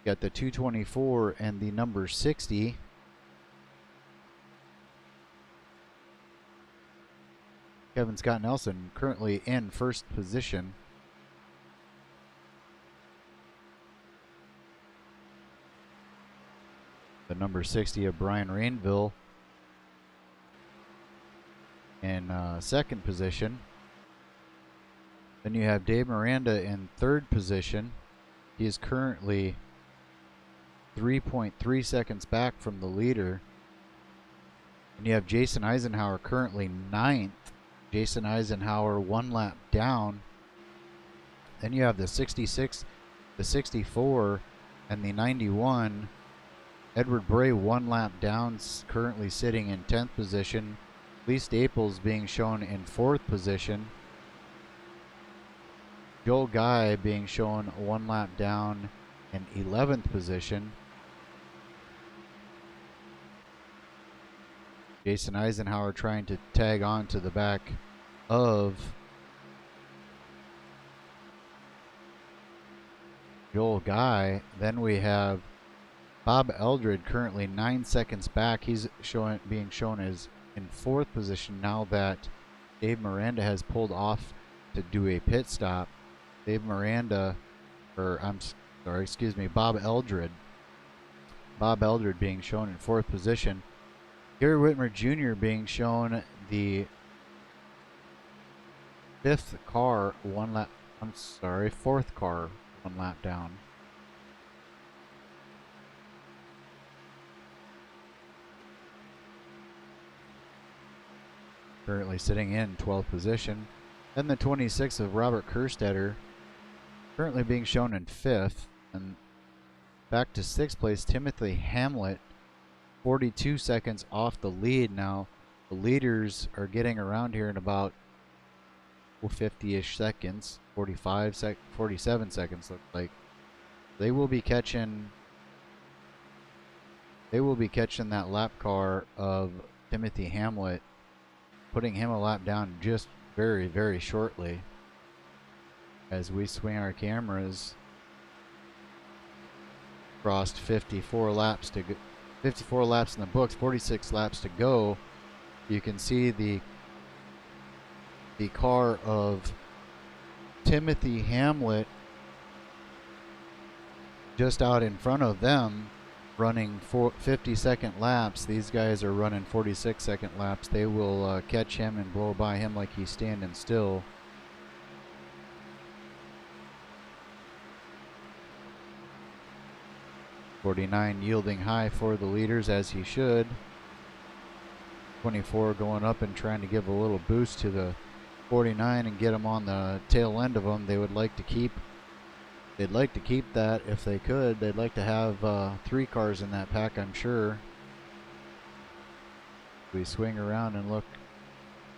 [SPEAKER 2] Got the 224 and the number 60. Kevin Scott Nelson currently in first position. The number 60 of Brian Rainville in second position. Then you have Dave Miranda in third position. He is currently 3.3 seconds back from the leader. And you have Jason Eisenhower currently 9th. Jason Eisenhower 1 lap down. Then you have the 66, the 64, and the 91. Edward Bray 1 lap down, currently sitting in 10th position. Lee Staples being shown in 4th position. Joel Guy being shown 1 lap down in 11th position. Jason Eisenhower trying to tag on to the back of Joel Guy. Then we have Bob Eldred currently 9 seconds back. He's being shown as in 4th position now that Dave Miranda has pulled off to do a pit stop. Dave Miranda, Bob Eldred. Bob Eldred being shown in 4th position. Gary Whitmer Jr. being shown the 4th car 1 lap down. Currently sitting in 12th position. Then the 26 of Robert Kerstetter currently being shown in 5th. And back to 6th place, Timothy Hamlet, 42 seconds off the lead now. The leaders are getting around here in about 50-ish seconds, 47 seconds look like. They will be catching that lap car of Timothy Hamlet, putting him a lap down just very, very shortly. As we swing our cameras across 54 laps to go, 54 laps in the books, 46 laps to go. You can see the car of Timothy Hamlet just out in front of them, running 50-second laps. These guys are running 46-second laps. They will catch him and blow by him like he's standing still. .49 yielding high for the leaders, as he should. 24 going up and trying to give a little boost to the 49 and get them on the tail end of them. They would like to keep. They'd like to keep that if they could. They'd like to have 3 cars in that pack, I'm sure. We swing around and look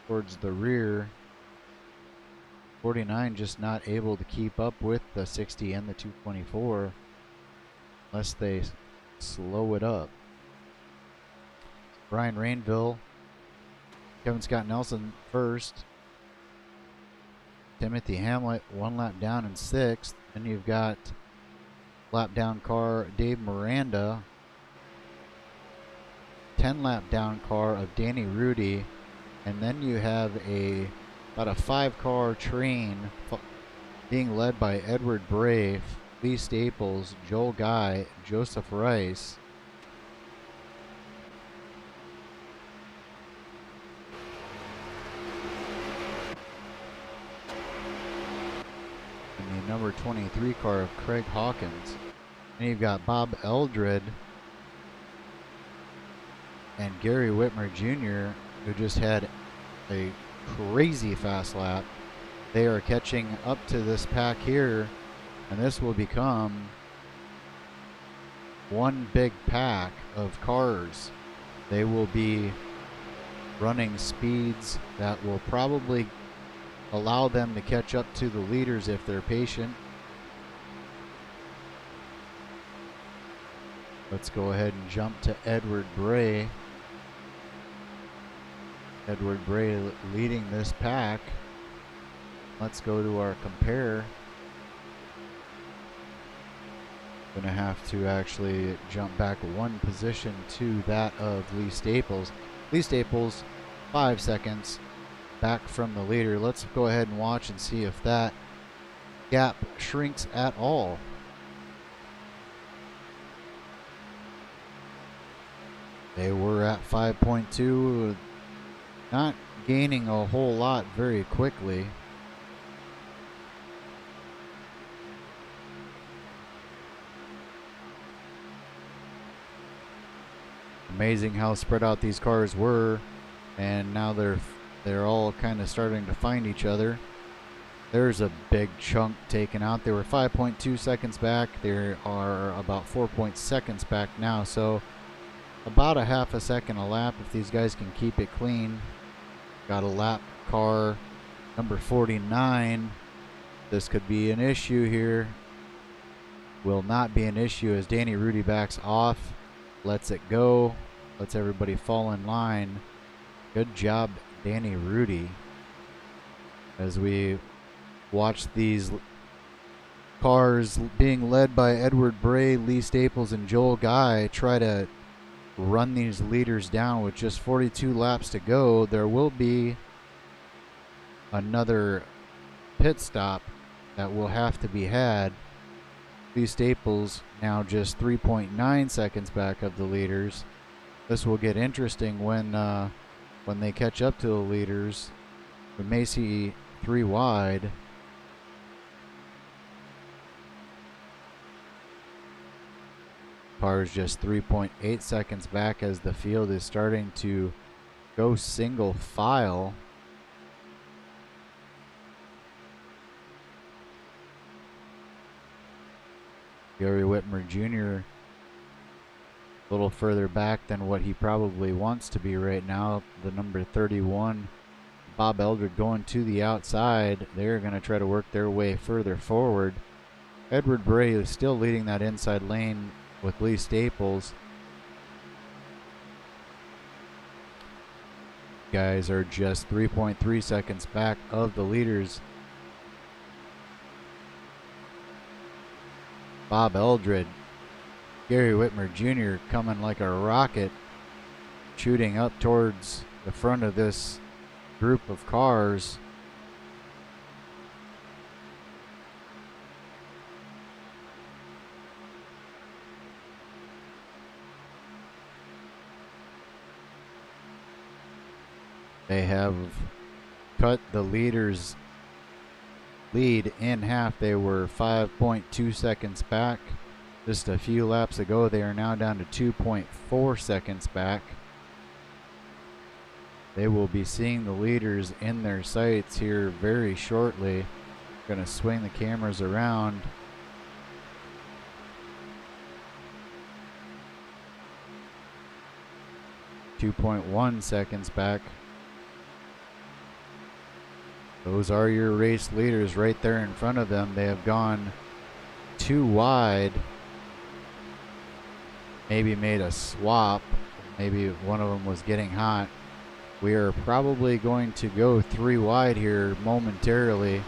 [SPEAKER 2] towards the rear. 49 just not able to keep up with the 60 and the 224 unless they slow it up. Brian Rainville, Kevin Scott Nelson first. Timothy Hamlet 1 lap down in 6th. Then you've got lap down car Dave Miranda 10 lap down car of Danny Rudy, and then you have about a 5-car train being led by Edward Brave, Lee Staples, Joel Guy, Joseph Rice. And the number 23 car of Craig Hawkins. And you've got Bob Eldred and Gary Whitmer Jr., who just had a crazy fast lap. They are catching up to this pack here, and this will become one big pack of cars. They will be running speeds that will probably allow them to catch up to the leaders if they're patient. Let's go ahead and jump to Edward Bray. Edward Bray leading this pack. Let's go to our compare. Gonna have to actually jump back one position to that of Lee Staples. Lee Staples, 5 seconds back from the leader. Let's go ahead and watch and see if that gap shrinks at all. They were at 5.2, not gaining a whole lot very quickly. Amazing how spread out these cars were, and now they're all kind of starting to find each other. There's a big chunk taken out. They were 5.2 seconds back. They are about 4 seconds back now, so about a half a second a lap if these guys can keep it clean. Got a lap car, number 49. This could be an issue here. Will not be an issue as Danny Rudy backs off, lets it go, lets everybody fall in line. Good job, Danny Rudy. As we watch these cars being led by Edward Bray, Lee Staples, and Joel Guy try to run these leaders down with just 42 laps to go. There will be another pit stop that will have to be had. Lee Staples now just 3.9 seconds back of the leaders. This will get interesting when they catch up to the leaders. We may see 3 wide. Cars just 3.8 seconds back as the field is starting to go single file. Gary Whitmer Jr. a little further back than what he probably wants to be right now. The number 31, Bob Eldred, going to the outside. They're going to try to work their way further forward. Edward Bray is still leading that inside lane with Lee Staples. Guys are just 3.3 seconds back of the leaders. Bob Eldred, Gary Whitmer Jr. coming like a rocket, shooting up towards the front of this group of cars. They have cut the leaders' lead in half. They were 5.2 seconds back just a few laps ago. They are now down to 2.4 seconds back. They will be seeing the leaders in their sights here very shortly. Going to swing the cameras around. .1 seconds back. Those are your race leaders right there in front of them. They have gone 2 wide. Maybe made a swap. Maybe one of them was getting hot. We are probably going to go 3 wide here momentarily,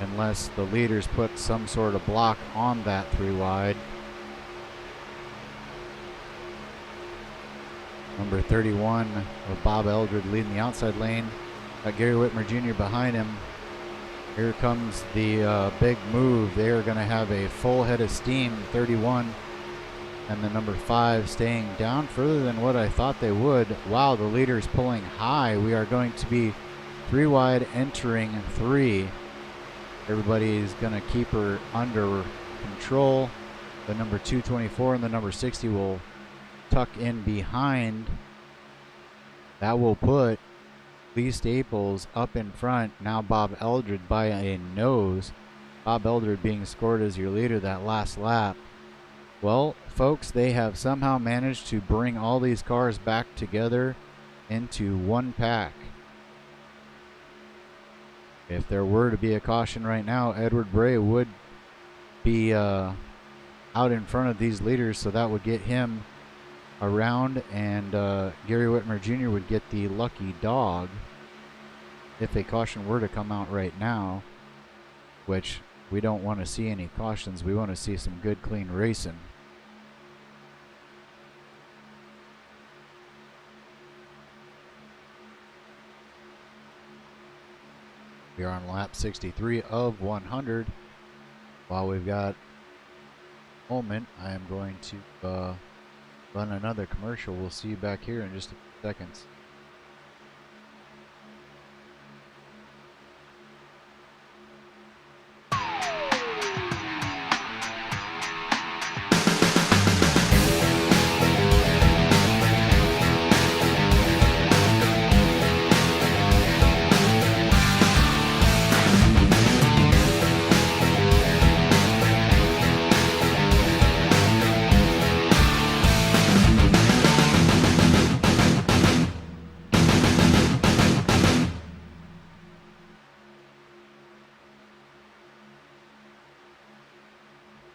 [SPEAKER 2] unless the leaders put some sort of block on that 3 wide. Number 31 of Bob Eldred leading the outside lane. Got Gary Whitmer Jr. behind him. Here comes the big move. They are going to have a full head of steam, 31. And the number 5 staying down further than what I thought they would. Wow, the leader is pulling high. We are going to be 3 wide entering 3. Everybody is going to keep her under control. The number 224 and the number 60 will tuck in behind. That will put Lee Staples up in front. Now Bob Eldred by a nose. Bob Eldred being scored as your leader that last lap. Well, folks, they have somehow managed to bring all these cars back together into one pack. If there were to be a caution right now, Edward Bray would be out in front of these leaders, so that would get him around, and Gary Whitmer Jr. would get the lucky dog if a caution were to come out right now, which we don't want to see any cautions. We want to see some good, clean racing. We are on lap 63 of 100. While we've got a moment, I am going to run another commercial. We'll see you back here in just a few seconds.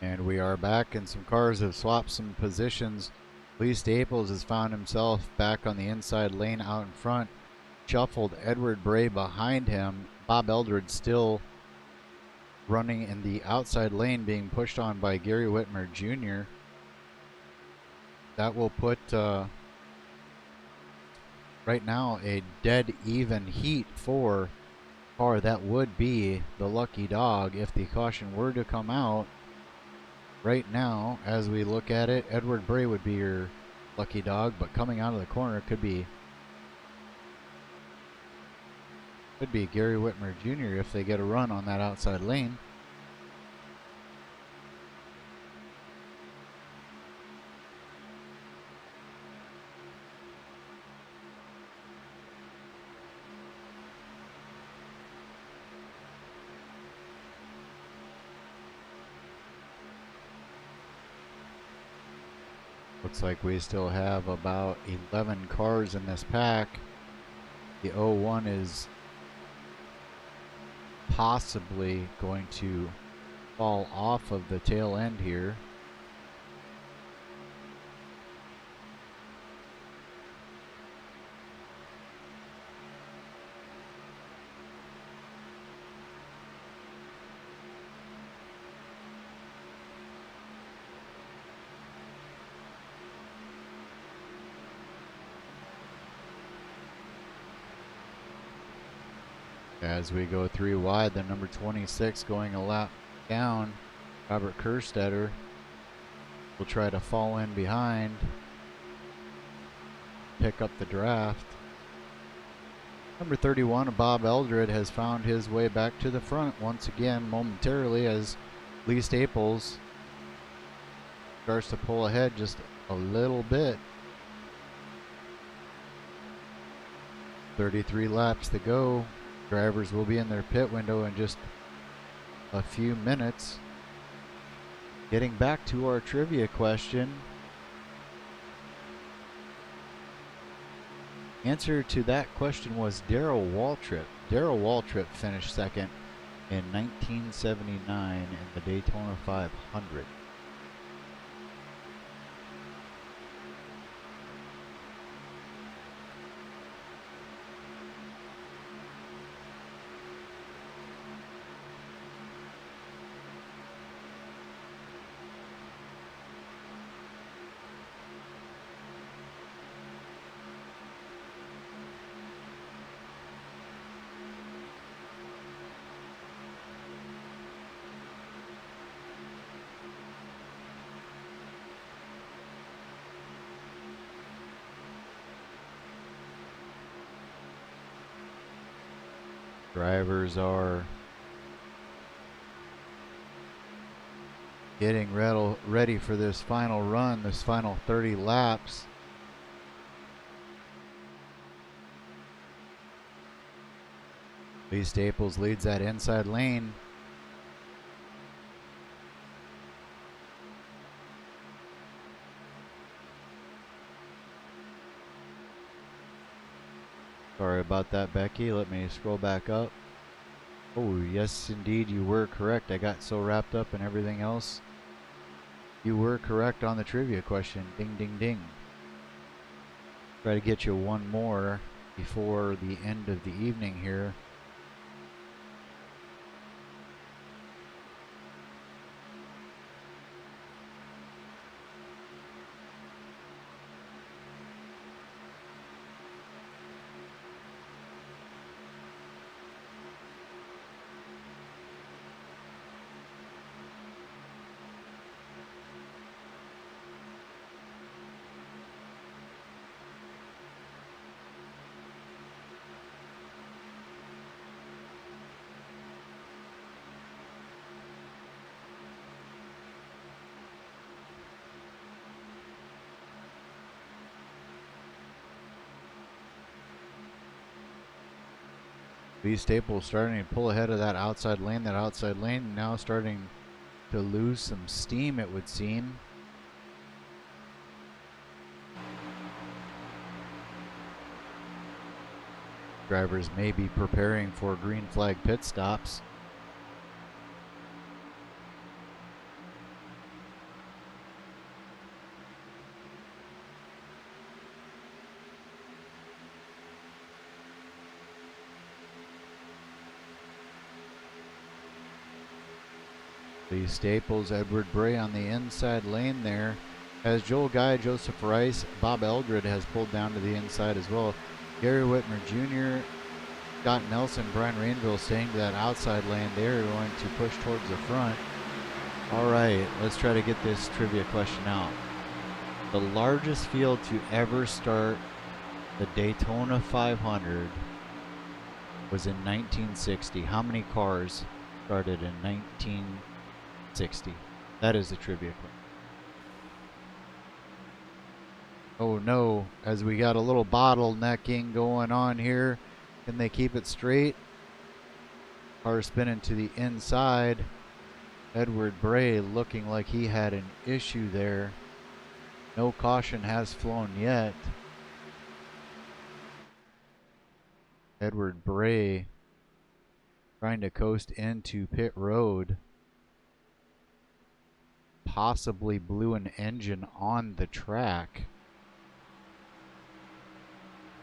[SPEAKER 2] And we are back, and some cars have swapped some positions. Lee Staples has found himself back on the inside lane out in front. Shuffled Edward Bray behind him. Bob Eldred still running in the outside lane, being pushed on by Gary Whitmer Jr. That will put, right now, a dead even heat for car that would be the lucky dog if the caution were to come out. Right now, as we look at it, Edward Bray would be your lucky dog, but coming out of the corner could be Gary Whitmer Jr. if they get a run on that outside lane. Looks like we still have about 11 cars in this pack. The 01 is possibly going to fall off of the tail end here. As we go 3 wide, the number 26 going a lap down, Robert Kerstetter will try to fall in behind, pick up the draft. Number 31, Bob Eldred, has found his way back to the front once again momentarily as Lee Staples starts to pull ahead just a little bit. 33 laps to go. Drivers will be in their pit window in just a few minutes. Getting back to our trivia question. Answer to that question was Darrell Waltrip. Darrell Waltrip finished second in 1979 in the Daytona 500. Drivers are getting ready for this final run, this final 30 laps. Lee Staples leads that inside lane. Sorry about that, Becky. Let me scroll back up. Oh, yes, indeed, you were correct. I got so wrapped up in everything else. You were correct on the trivia question. Ding, ding, ding. Try to get you one more before the end of the evening here. B Staples starting to pull ahead of that outside lane. That outside lane now starting to lose some steam, it would seem. Drivers may be preparing for green flag pit stops. Lee Staples, Edward Bray on the inside lane there. As Joel Guy, Joseph Rice, Bob Eldred has pulled down to the inside as well. Gary Whitmer Jr., Scott Nelson, Brian Rainville staying to that outside lane. They're going to push towards the front. All right, let's try to get this trivia question out. The largest field to ever start the Daytona 500 was in 1960. How many cars started in 1960? That is the trivia question. Oh no, as we got a little bottlenecking going on here. Can they keep it straight? Car spinning to the inside. Edward Bray looking like he had an issue there. No caution has flown yet. Edward Bray trying to coast into pit road. Possibly blew an engine on the track.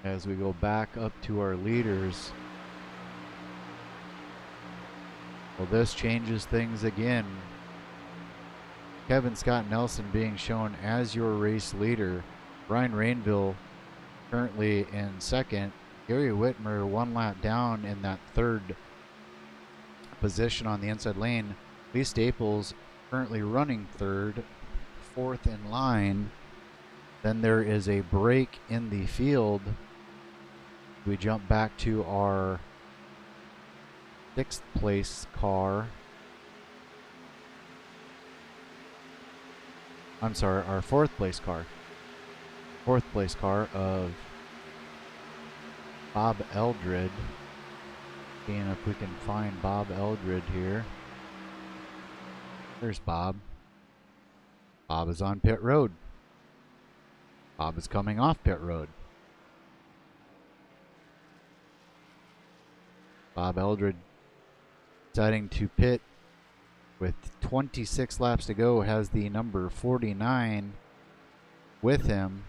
[SPEAKER 2] As we go back up to our leaders. Well, this changes things again. Kevin Scott Nelson being shown as your race leader. Brian Rainville currently in second. Gary Whitmer 1 lap down in that third position on the inside lane. Lee Staples currently running third, fourth in line. Then there is a break in the field. We jump back to our 6th place car. I'm sorry, our 4th place car. 4th place car of Bob Eldred. Seeing if we can find Bob Eldred here. There's Bob. Bob is on pit road. Bob is coming off pit road. Bob Eldred deciding to pit with 26 laps to go, has the number 49 with him.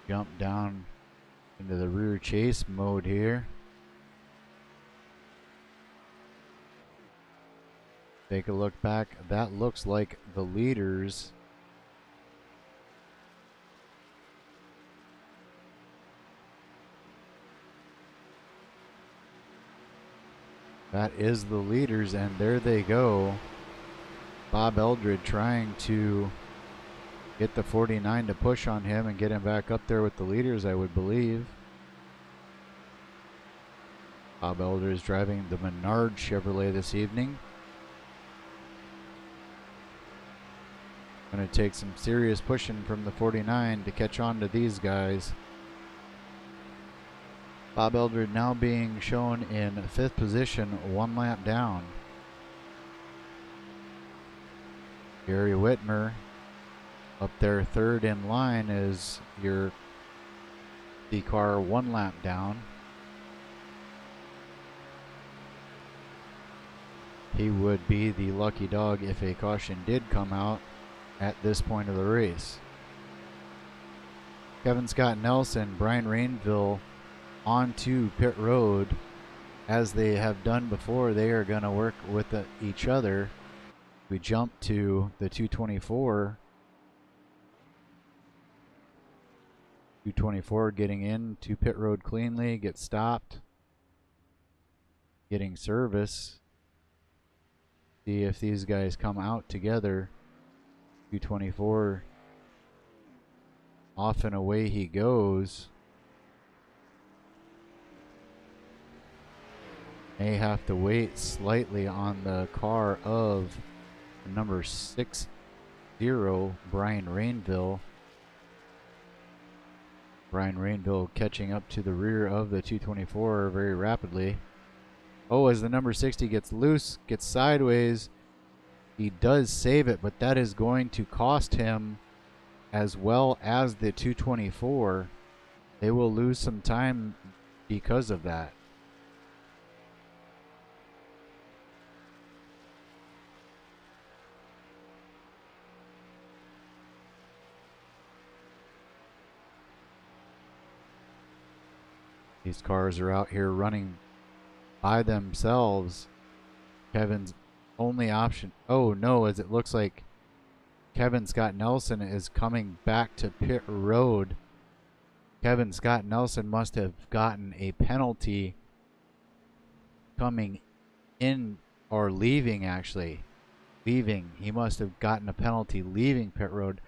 [SPEAKER 2] Jump down into the rear chase mode here. Take a look back. That looks like the leaders. That is the leaders, and there they go. Bob Eldred trying to get the 49 to push on him and get him back up there with the leaders, I would believe. Bob Elder is driving the Menard Chevrolet this evening. Going to take some serious pushing from the 49 to catch on to these guys. Bob Eldred now being shown in 5th position, 1 lap down. Gary Whitmer up there 3rd in line is the car 1 lap down. He would be the lucky dog if a caution did come out at this point of the race. Kevin Scott Nelson, Brian Rainville onto pit road. As they have done before, they are going to work with each other. We jump to the 224. 224 getting into pit road cleanly, gets stopped, getting service. See if these guys come out together. 224, off and away he goes. May have to wait slightly on the car of number 60, Brian Rainville. Brian Rainville catching up to the rear of the 224 very rapidly. Oh, as the number 60 gets loose, gets sideways, he does save it, but that is going to cost him as well as the 224. They will lose some time because of that. These cars are out here running by themselves. Kevin's only option, oh no, as it looks like Kevin Scott Nelson is coming back to pit road. Kevin Scott Nelson must have gotten a penalty coming in, or leaving actually. Leaving. He must have gotten a penalty leaving pit road.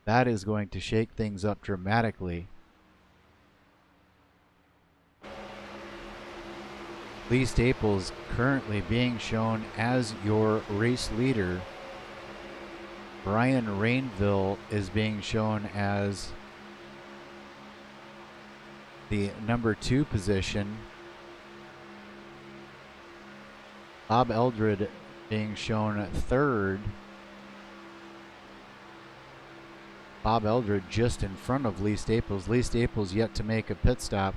[SPEAKER 2] That is going to shake things up dramatically. Lee Staples currently being shown as your race leader. Brian Rainville is being shown as the number 2 position. Bob Eldred being shown 3rd. Bob Eldred just in front of Lee Staples. Lee Staples yet to make a pit stop.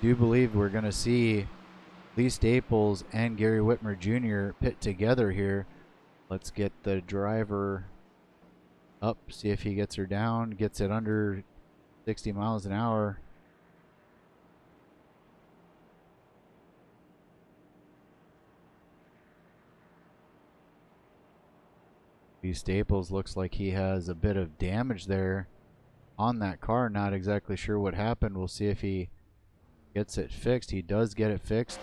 [SPEAKER 2] Do believe we're going to see Lee Staples and Gary Whitmer Jr. pit together here. Let's get the driver up, see if he gets her down, gets it under 60 miles an hour. Lee Staples looks like he has a bit of damage there on that car. Not exactly sure what happened. We'll see if he gets it fixed. He does get it fixed.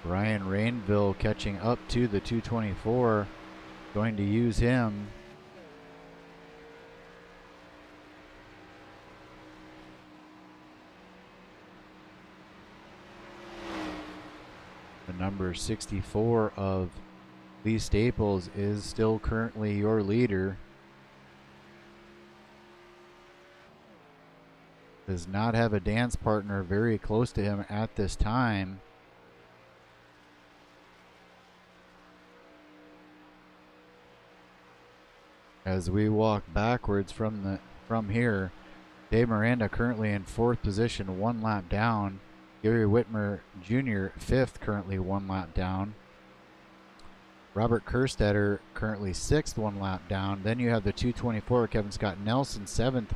[SPEAKER 2] Brian Rainville catching up to the 224. Going to use him. The number 64 of Lee Staples is still currently your leader. Does not have a dance partner very close to him at this time. As we walk backwards from here, Dave Miranda currently in 4th position, 1 lap down. Gary Whitmer Jr. 5th, currently 1 lap down. Robert Kerstetter currently 6th, 1 lap down. Then you have the 224, Kevin Scott Nelson 7th,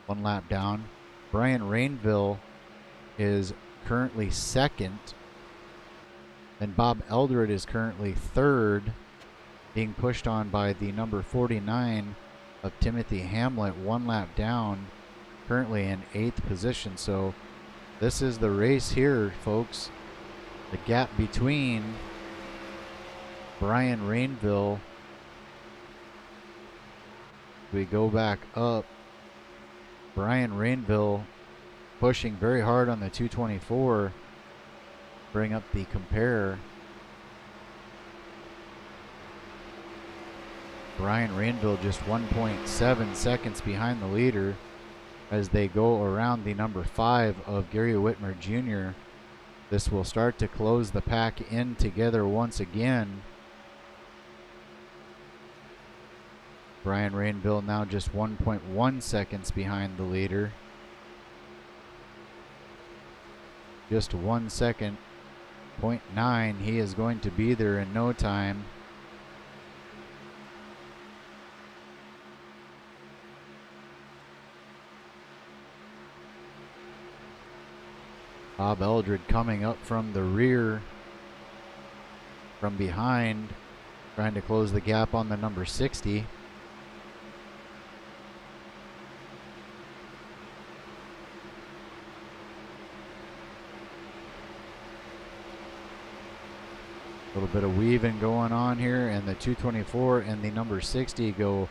[SPEAKER 2] 1 lap down. Brian Rainville is currently 2nd. Then Bob Eldred is currently 3rd, being pushed on by the number 49 of Timothy Hamlet, 1 lap down, currently in 8th position. So This is the race here, folks. The gap between Brian Rainville. We go back up. Brian Rainville pushing very hard on the 224. Bring up the compare. Brian Rainville just 1.7 seconds behind the leader as they go around the number 5 of Gary Whitmer Jr. This will start to close the pack in together once again. Brian Rainville now just 1.1 seconds behind the leader. Just 1 second, 0.9. He is going to be there in no time. Bob Eldred coming up from the rear, from behind, trying to close the gap on the number 60. A little bit of weaving going on here, and the 224 and the number 60 go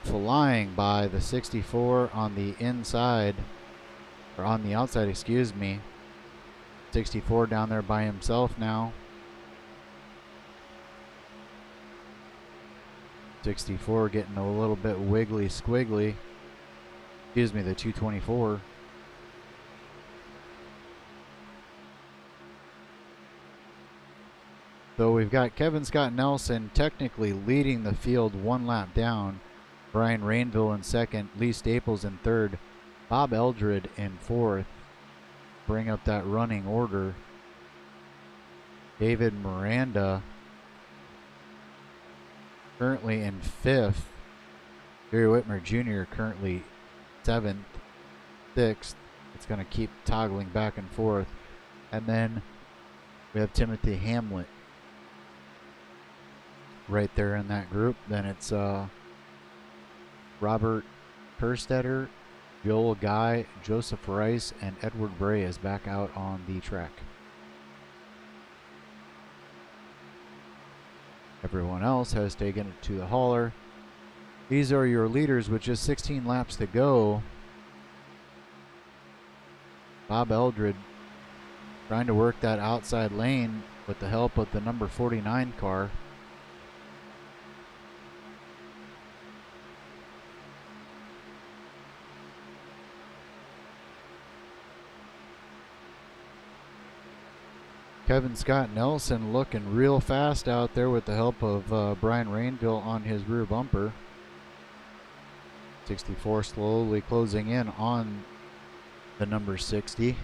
[SPEAKER 2] flying by. The 64 on the inside, or on the outside, excuse me. 64 down there by himself now. 64 getting a little bit wiggly squiggly. Excuse me, the 224. So we've got Kevin Scott Nelson technically leading the field 1 lap down. Brian Rainville in second. Lee Staples in third. Bob Eldred in fourth. Bring up that running order. David Miranda currently in fifth. Gary Whitmer Jr. currently seventh, sixth. It's going to keep toggling back and forth. And then we have Timothy Hamlet right there in that group. Then it's Robert Kerstetter, Joel Guy, Joseph Rice, and Edward Bray is back out on the track. Everyone else has taken it to the hauler. These are your leaders with just 16 laps to go. Bob Eldred trying to work that outside lane with the help of the number 49 car. Kevin Scott Nelson looking real fast out there with the help of Brian Rainville on his rear bumper. 64 slowly closing in on the number 60.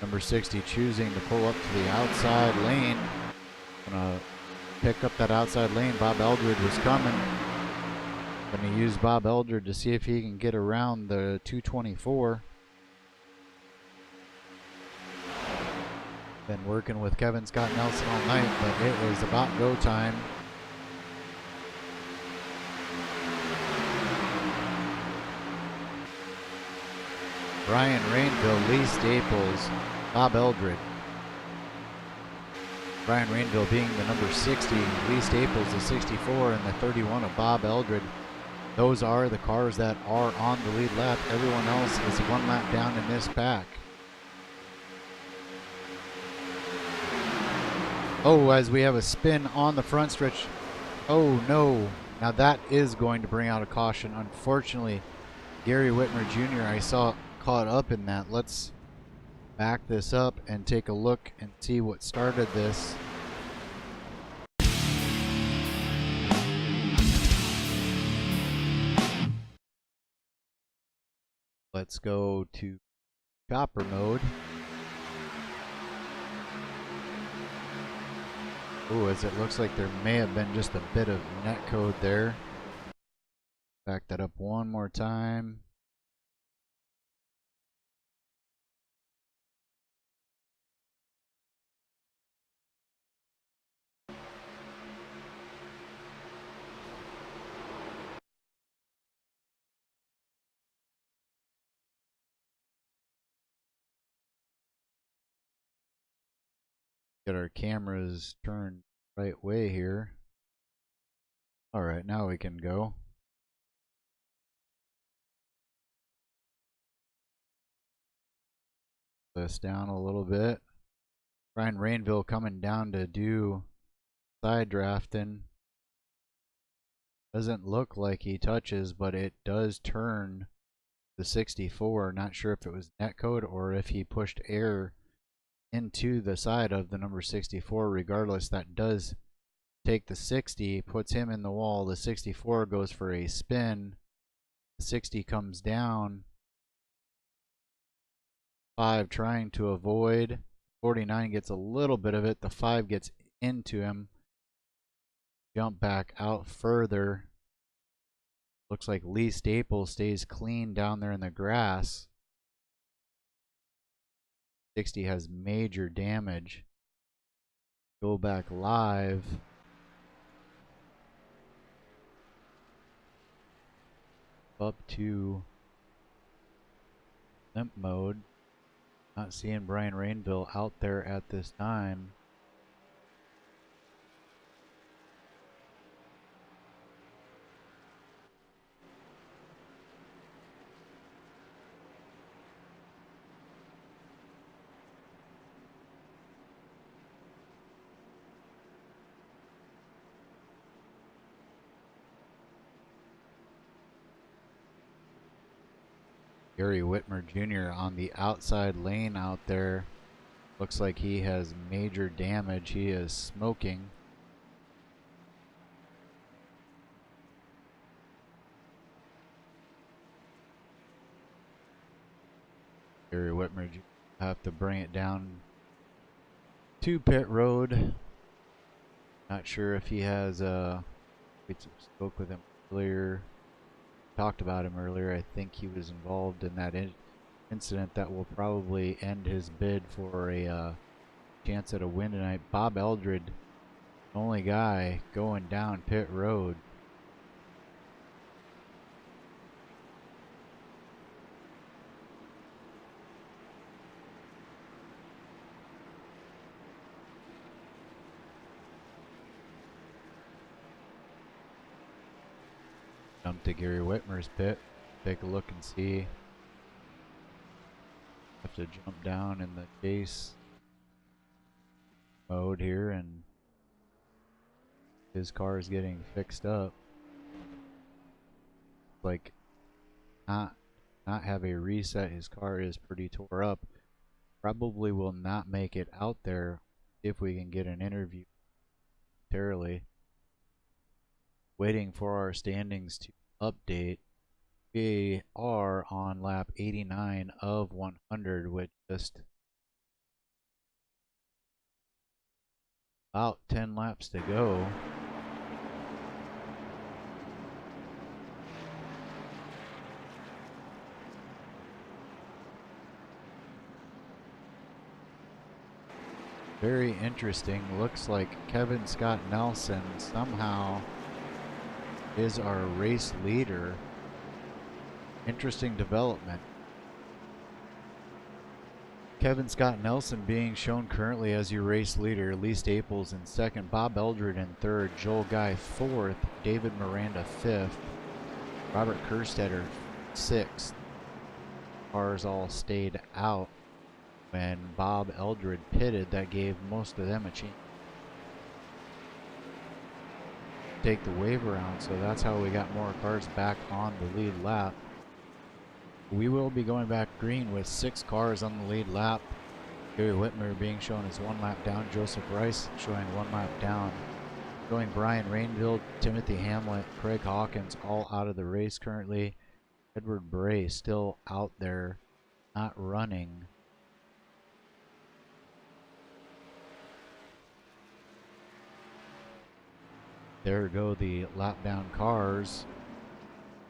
[SPEAKER 2] Number 60 choosing to pull up to the outside lane. Gonna pick up that outside lane. Bob Eldred was coming. Gonna use Bob Eldred to see if he can get around the 224. Been working with Kevin Scott Nelson all night, but it is about go time. Brian Rainville, Lee Staples, Bob Eldred. Brian Rainville being the number 60, Lee Staples the 64, and the 31 of Bob Eldred. Those are the cars that are on the lead lap. Everyone else is 1 lap down in this pack. Oh, as we have a spin on the front stretch. Oh no. Now that is going to bring out a caution. Unfortunately, Gary Whitmer Jr. I saw caught up in that. Let's back this up and take a look and see what started this. Let's go to chopper mode. Oh, as it looks like there may have been just a bit of net code there. Back that up one more time. Get our cameras turned right way here. All right, now we can go. This down a little bit. Brian Rainville coming down to do side drafting. Doesn't look like he touches, but it does turn the 64. Not sure if it was netcode or if he pushed air into the side of the number 64. Regardless, that does take the 60, puts him in the wall. The 64 goes for a spin. The 60 comes down. 5 trying to avoid. 49 gets a little bit of it. The 5 gets into him. Jump back out further. Looks like Lee Staples stays clean down there in the grass. 60 has major damage. Go back live. Up to limp mode. Not seeing Brian Rainville out there at this time. Gary Whitmer Jr. on the outside lane out there. Looks like he has major damage. He is smoking. Gary Whitmer Jr. have to bring it down to pit road. Not sure if he has we spoke with him earlier. Talked about him earlier. I think he was involved in that incident that will probably end his bid for a chance at a win tonight. Bob Eldred, only guy going down pit road. Jump to Gary Whitmer's pit. Take a look and see. Have to jump down in the chase mode here, and his car is getting fixed up. Like not have a reset. His car is pretty tore up. Probably will not make it out there. If we can get an interview momentarily. Waiting for our standings to update. We are on lap 89 of 100 with just about 10 laps to go. Very interesting. Looks like Kevin Scott Nelson somehow is our race leader. Interesting development. Kevin Scott Nelson being shown currently as your race leader. Lee Staples in second, Bob Eldred in third, Joel Guy fourth, David Miranda fifth, Robert Kerstetter sixth. Cars all stayed out when Bob Eldred pitted. That gave most of them a chance. Take the wave around, so that's how we got more cars back on the lead lap. We will be going back green with 6 cars on the lead lap. Gary Whitmer being shown as 1 lap down, Joseph Rice showing 1 lap down, showing Brian Rainville, Timothy Hamlet, Craig Hawkins all out of the race currently. Edward Bray still out there, not running. There go the lap down cars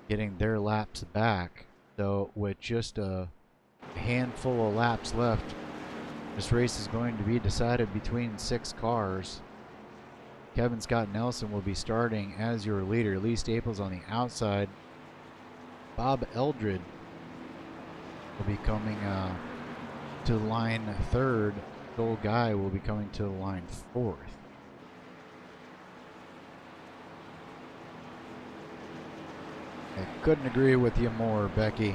[SPEAKER 2] getting their laps back. So with just a handful of laps left, this race is going to be decided between 6 cars. Kevin Scott Nelson will be starting as your leader. Lee Staples on the outside. Bob Eldred will be coming to line third. Joel Guy will be coming to the line 4th. I couldn't agree with you more, Becky.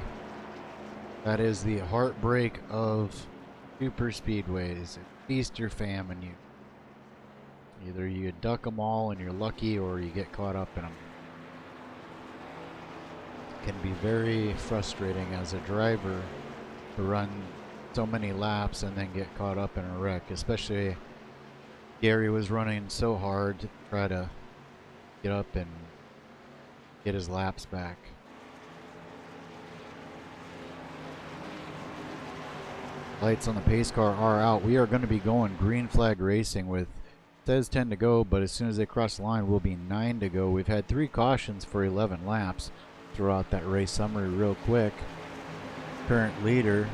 [SPEAKER 2] That is the heartbreak of super speedways. Feast or famine you. Either you duck them all and you're lucky, or you get caught up in them. It can be very frustrating as a driver to run so many laps and then get caught up in a wreck. Especially Gary was running so hard to try to get up and get his laps back. Lights on the pace car are out. We are going to be going green flag racing with, says 10 to go, but as soon as they cross the line will be 9 to go. We've had 3 cautions for 11 laps throughout that race summary real quick. Current leader,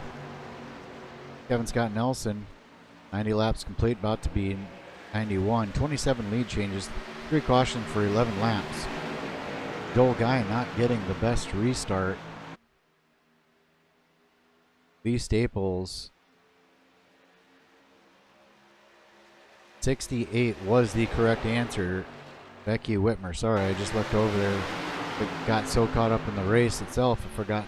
[SPEAKER 2] Kevin Scott Nelson, 90 laps complete, about to be 91. 27 lead changes, 3 cautions for 11 laps. Joel Guy not getting the best restart. Lee Staples, 68 was the correct answer. Becky Whitmer, sorry, I just looked over there. I got so caught up in the race itself, I forgot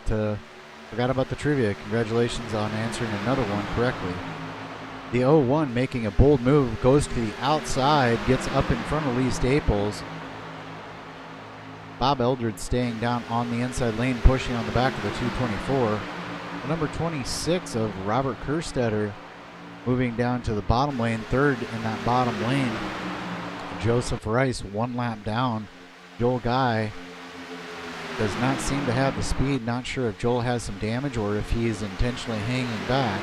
[SPEAKER 2] about the trivia. Congratulations on answering another one correctly. The 01 making a bold move, goes to the outside, gets up in front of Lee Staples. Bob Eldred staying down on the inside lane, pushing on the back of the 224. The number 26 of Robert Kerstetter moving down to the bottom lane, third in that bottom lane. Joseph Rice 1 lap down. Joel Guy does not seem to have the speed. Not sure if Joel has some damage or if he is intentionally hanging back.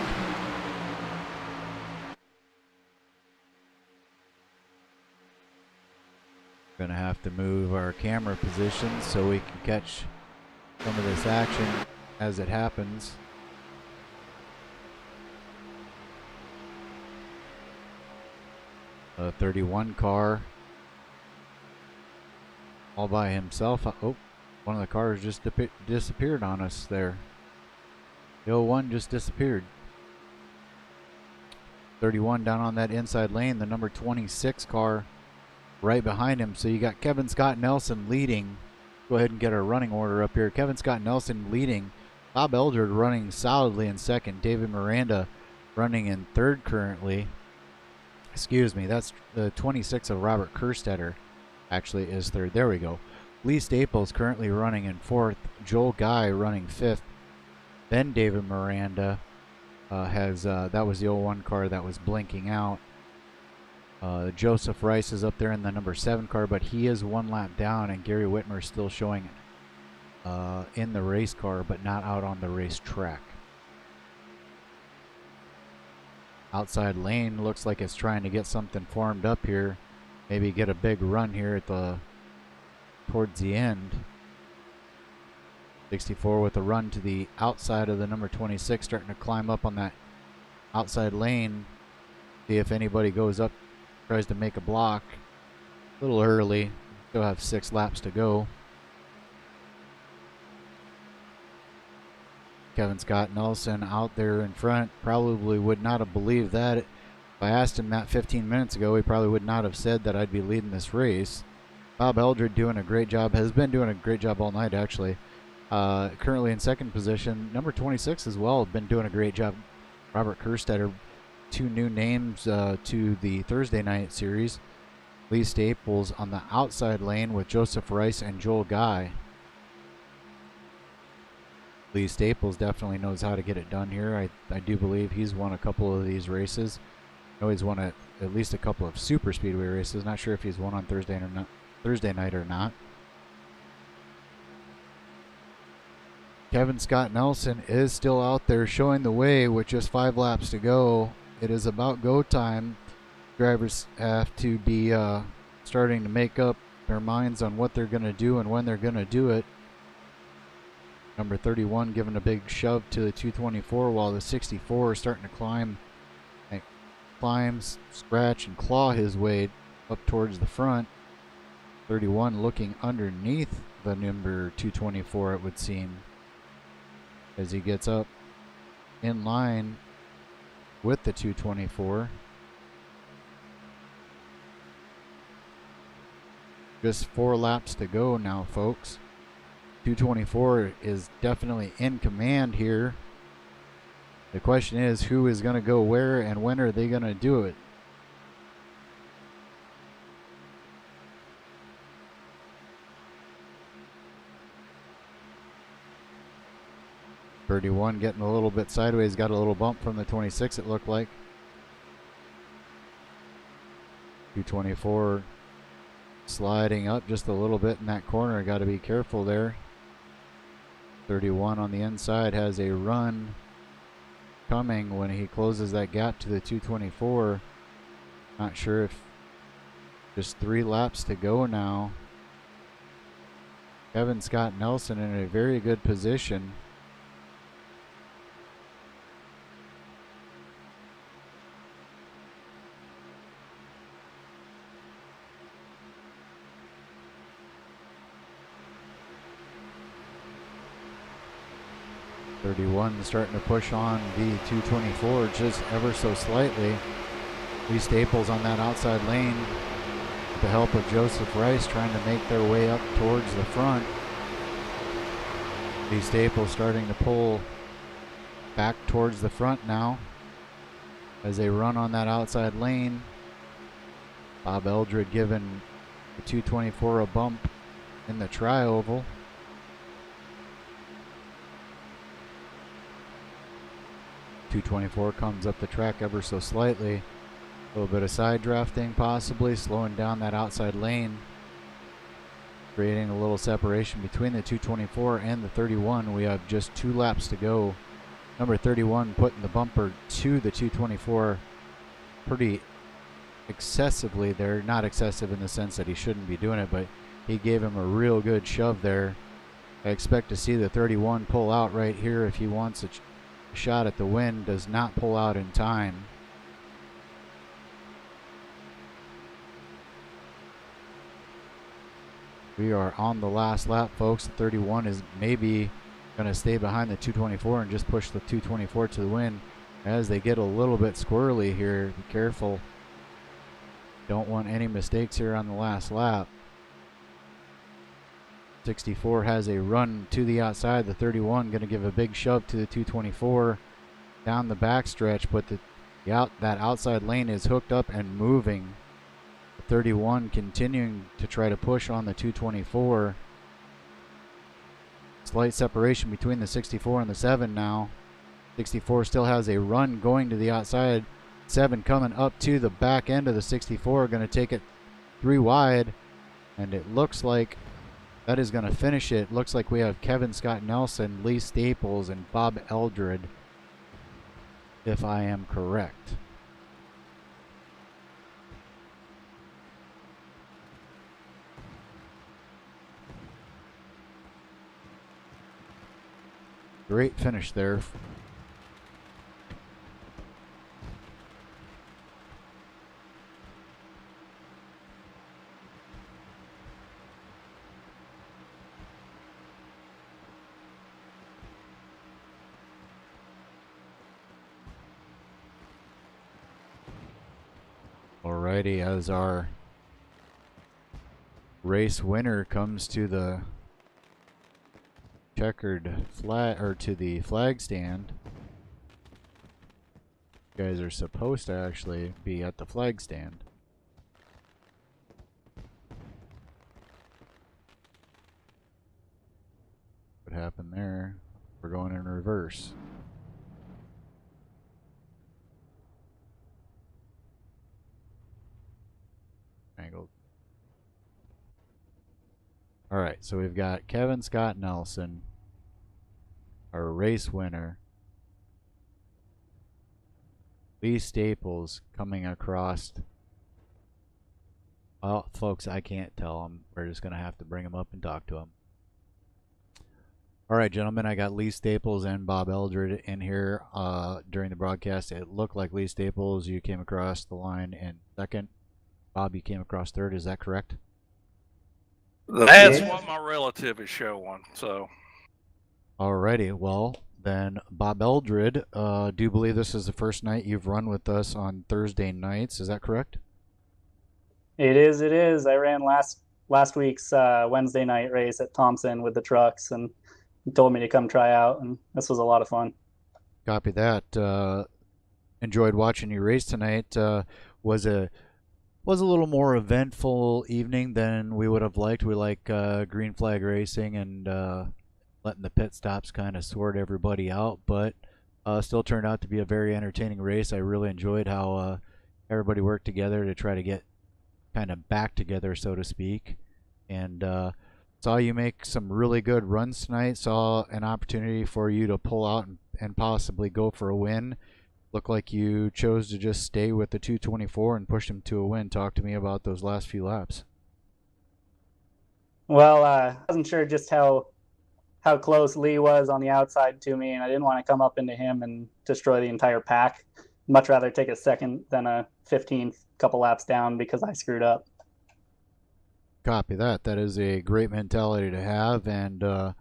[SPEAKER 2] Gonna have to move our camera positions so we can catch some of this action as it happens. A 31 car all by himself. Oh, one of the cars just disappeared on us there. The 01 just disappeared. 31 down on that inside lane. The number 26 car right behind him. So you got Kevin Scott Nelson leading. Go ahead and get our running order up here. Kevin Scott Nelson leading. Bob Eldred running solidly in second. David Miranda running in third currently. Excuse me, that's the 26 of Robert Kerstetter actually is third. There we go. Lee Staples currently running in fourth. Joel Guy running fifth. Then David Miranda has, that was the 01 car that was blinking out. Joseph Rice is up there in the number 7 car, but he is 1 lap down, and Gary Whitmer still showing in the race car, but not out on the racetrack. Outside lane looks like it's trying to get something formed up here. Maybe get a big run here at towards the end. 64 with a run to the outside of the number 26, starting to climb up on that outside lane. See if anybody goes up, tries to make a block. A little early. Still have 6 laps to go. Kevin Scott Nelson out there in front. Probably would not have believed that. If I asked him that 15 minutes ago, he probably would not have said that I'd be leading this race. Bob Eldred doing a great job. Has been doing a great job all night, actually. Currently in second position. Number 26 as well, been doing a great job. Robert Kerstetter. 2 new names to the Thursday night series. Lee Staples on the outside lane with Joseph Rice and Joel Guy. Lee Staples definitely knows how to get it done here. I do believe he's won a couple of these races. I know he's won at least a couple of super speedway races. Not sure if he's won on Thursday night or not. Kevin Scott Nelson is still out there showing the way with just 5 laps to go. It is about go time. Drivers have to be starting to make up their minds on what they're going to do and when they're going to do it. Number 31 giving a big shove to the 224 while the 64 is starting to climb, scratch, and claw his way up towards the front. 31 looking underneath the number 224, it would seem, as he gets up in line with the 224. Just 4 laps to go now, folks. 224 is definitely in command here. The question is, who is going to go where and when are they going to do it? .31 getting a little bit sideways, got a little bump from the 26, it looked like. 224 sliding up just a little bit in that corner, got to be careful there. 31 on the inside has a run coming when he closes that gap to the 224. Not sure if just 3 laps to go now. Kevin Scott Nelson in a very good position. .31 starting to push on the 224 just ever so slightly. Lee Staples on that outside lane with the help of Joseph Rice trying to make their way up towards the front. Lee Staples starting to pull back towards the front now as they run on that outside lane. Bob Eldred giving the 224 a bump in the tri-oval. 224 comes up the track ever so slightly. A little bit of side drafting possibly, slowing down that outside lane, creating a little separation between the 224 and the 31. We have just 2 laps to go. Number 31 putting the bumper to the 224 pretty excessively there. Not excessive in the sense that he shouldn't be doing it, but he gave him a real good shove there. I expect to see the 31 pull out right here if he wants a shot at the win. Does not pull out in time. We are on the last lap, folks. The 31 is maybe going to stay behind the 224 and just push the 224 to the win as they get a little bit squirrely here. Be careful. Don't want any mistakes here on the last lap. 64 has a run to the outside. The 31 going to give a big shove to the 224 down the backstretch, but that outside lane is hooked up and moving. The 31 continuing to try to push on the 224. Slight separation between the 64 and the 7 now. 64 still has a run going to the outside. 7 coming up to the back end of the 64, going to take it 3 wide, and it looks like that is going to finish it. Looks like we have Kevin Scott Nelson, Lee Staples, and Bob Eldred, if I am correct. Great finish there. Alrighty, as our race winner comes to the checkered flag, or to the flag stand. You guys are supposed to actually be at the flag stand. What happened there? We're going in reverse. Angled. Alright, so we've got Kevin Scott Nelson, our race winner. Lee Staples coming across. Well, folks, I can't tell him. We're just going to have to bring him up and talk to him. Alright, gentlemen, I got Lee Staples and Bob Eldred in here during the broadcast. It looked like Lee Staples, you came across the line in second. Bob, you came across third. Is that correct?
[SPEAKER 5] That's what my relative is showing. So,
[SPEAKER 2] alrighty. Well, Then Bob Eldred, do believe this is the first night you've run with us on Thursday nights. Is that correct?
[SPEAKER 5] It is. It is. I ran last week's Wednesday night race at Thompson with the trucks, and he told me to come try out, and this was a lot of fun.
[SPEAKER 2] Copy that. Enjoyed watching you race tonight. Was a little more eventful evening than we would have liked. We like green flag racing and letting the pit stops kind of sort everybody out, but still turned out to be a very entertaining race. I really enjoyed how everybody worked together to try to get kind of back together, so to speak. And saw you make some really good runs tonight. Saw an opportunity for you to pull out and possibly go for a win. Looked like you chose to just stay with the 224 and push him to a win. Talk to me about those last few laps.
[SPEAKER 5] Well, I wasn't sure just how close Lee was on the outside to me, and I didn't want to come up into him and destroy the entire pack. Much rather take a second than a 15th couple laps down because I screwed up.
[SPEAKER 2] Copy that. That is a great mentality to have, and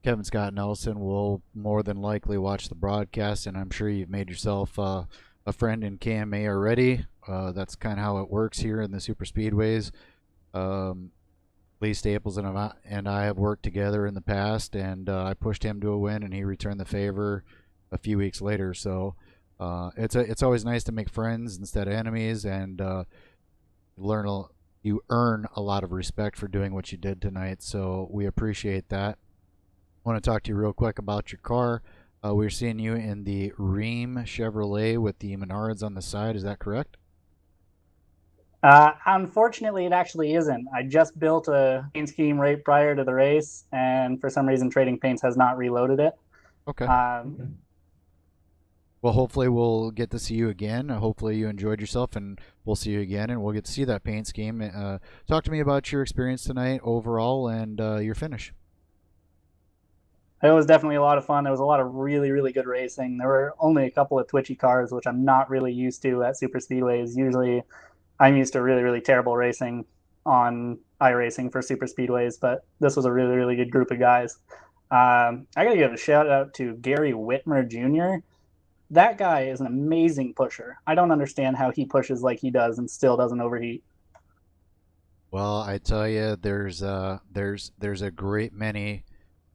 [SPEAKER 2] Kevin Scott Nelson will more than likely watch the broadcast, and I'm sure you've made yourself a friend in KMA already. That's kind of how it works here in the super speedways. Lee Staples and I have worked together in the past, and I pushed him to a win, and he returned the favor a few weeks later. So it's always nice to make friends instead of enemies, and you earn a lot of respect for doing what you did tonight. So we appreciate that. I want to talk to you real quick about your car. We're seeing you in the Ream Chevrolet with the Menards on the side. Is that correct?
[SPEAKER 5] Unfortunately, it actually isn't. I just built a paint scheme right prior to the race, and for some reason, Trading Paints has not reloaded it.
[SPEAKER 2] Okay. Well, hopefully we'll get to see you again. Hopefully you enjoyed yourself, and we'll see you again, and we'll get to see that paint scheme. Talk to me about your experience tonight overall and your finish.
[SPEAKER 5] It was definitely a lot of fun. There was a lot of really, really good racing. There were only a couple of twitchy cars, which I'm not really used to at super speedways. Usually I'm used to really, really terrible racing on iRacing for super speedways, but this was a really, really good group of guys. I got to give a shout out to Gary Whitmer Jr. That guy is an amazing pusher. I don't understand how he pushes like he does and still doesn't overheat.
[SPEAKER 2] Well, I tell you, there's a great many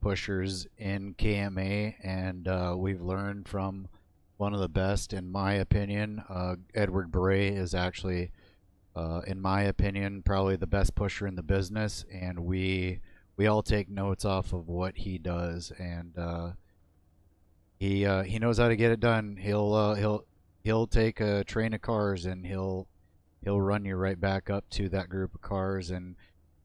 [SPEAKER 2] pushers in KMA, and we've learned from one of the best, in my opinion. Edward Bray is actually, in my opinion, probably the best pusher in the business, and we all take notes off of what he does, and he knows how to get it done. He'll take a train of cars and he'll run you right back up to that group of cars. And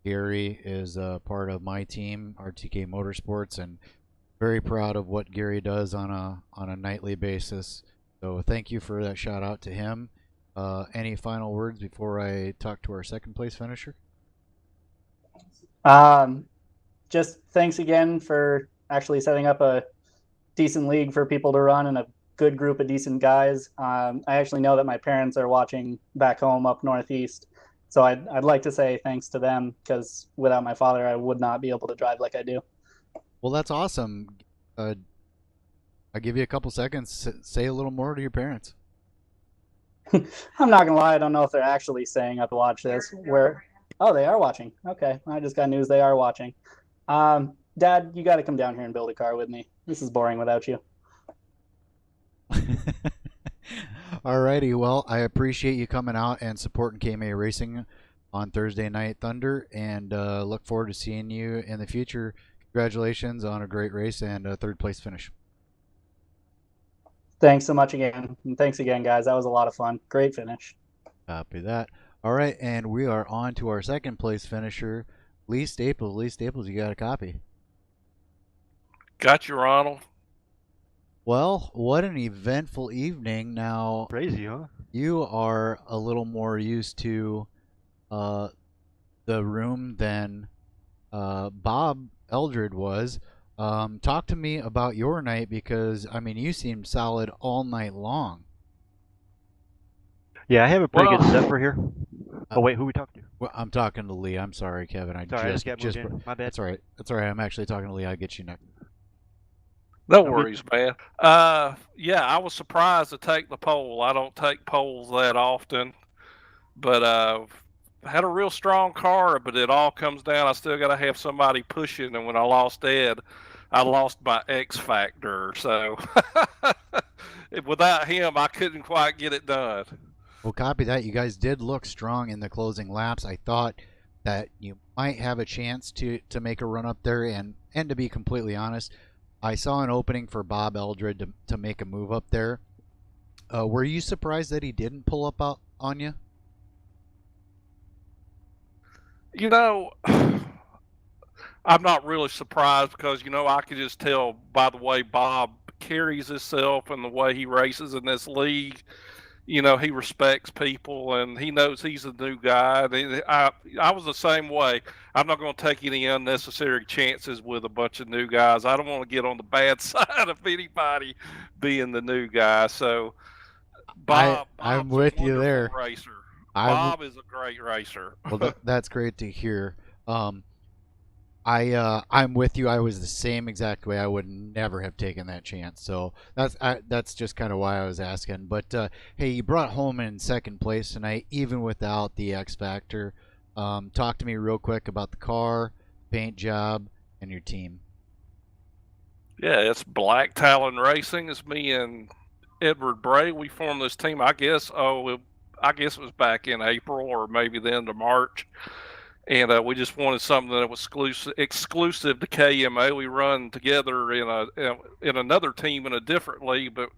[SPEAKER 2] Gary is part of my team, RTK Motorsports, and very proud of what Gary does on a nightly basis. So thank you for that shout out to him. Any final words before I talk to our second place finisher?
[SPEAKER 5] Just thanks again for actually setting up a decent league for people to run and a good group of decent guys. I actually know that my parents are watching back home up northeast, so I'd like to say thanks to them, because without my father, I would not be able to drive like I do.
[SPEAKER 2] Well, that's awesome. I'll give you a couple seconds. Say a little more to your parents.
[SPEAKER 5] I'm not gonna lie, I don't know if they're actually staying up to watch this. Oh, they are watching. Okay, I just got news they are watching. Dad, you got to come down here and build a car with me. This is boring without you.
[SPEAKER 2] Alrighty, well, I appreciate you coming out and supporting KMA Racing on Thursday Night Thunder, and look forward to seeing you in the future. Congratulations on a great race and a third place finish.
[SPEAKER 5] Thanks so much again. And thanks again, guys. That was a lot of fun. Great finish.
[SPEAKER 2] Copy that. All right, and we are on to our second place finisher, Lee Staples. Lee Staples, you got a copy.
[SPEAKER 6] Got you, Ronald.
[SPEAKER 2] Well, what an eventful evening. Now,
[SPEAKER 7] Crazy, huh?
[SPEAKER 2] you are a little more used to the room than Bob Eldred was. Talk to me about your night, because, I mean, you seemed solid all night long.
[SPEAKER 7] Yeah, I have a pretty good
[SPEAKER 6] Well-
[SPEAKER 7] set for here. Oh wait, who we talking to?
[SPEAKER 2] Well, I'm talking to Lee. I'm sorry, Kevin.
[SPEAKER 7] Sorry, I just got moved in. My bad.
[SPEAKER 2] That's all right. That's all right. I'm actually talking to Lee. I'll get you next.
[SPEAKER 6] No
[SPEAKER 7] good.
[SPEAKER 6] worries, man. Yeah, I was surprised to take the pole. I don't take poles that often, but had a real strong car. But it all comes down. I still got to have somebody pushing, and when I lost Ed, I lost my X factor. So without him, I couldn't quite get it done.
[SPEAKER 2] Well, copy that. You guys did look strong in the closing laps. I thought that you might have a chance to make a run up there, and to be completely honest, I saw an opening for Bob Eldred to make a move up there. Were you surprised that he didn't pull up out on you?
[SPEAKER 6] You know, I'm not really surprised because, I could just tell by the way Bob carries himself and the way he races in this league. He respects people and he knows he's a new guy. I was the same way. I'm not going to take any unnecessary chances with a bunch of new guys. I don't want to get on the bad side of anybody being the new guy. So
[SPEAKER 2] I'm
[SPEAKER 6] Bob's
[SPEAKER 2] with
[SPEAKER 6] a
[SPEAKER 2] you there.
[SPEAKER 6] wonderful racer.
[SPEAKER 2] I'm
[SPEAKER 6] Bob is a great racer.
[SPEAKER 2] well. That's great to hear. I'm with you. I was the same exact way. I would never have taken that chance. So that's just kind of why I was asking. But hey, you brought home in second place tonight, even without the X Factor. Talk to me real quick about the car, paint job, and your team.
[SPEAKER 6] Yeah, it's Black Talon Racing. It's me and Edward Bray. We formed this team. I guess it was back in April or maybe the end of March. And we just wanted something that was exclusive to KMA. We run together in another team in a different league, but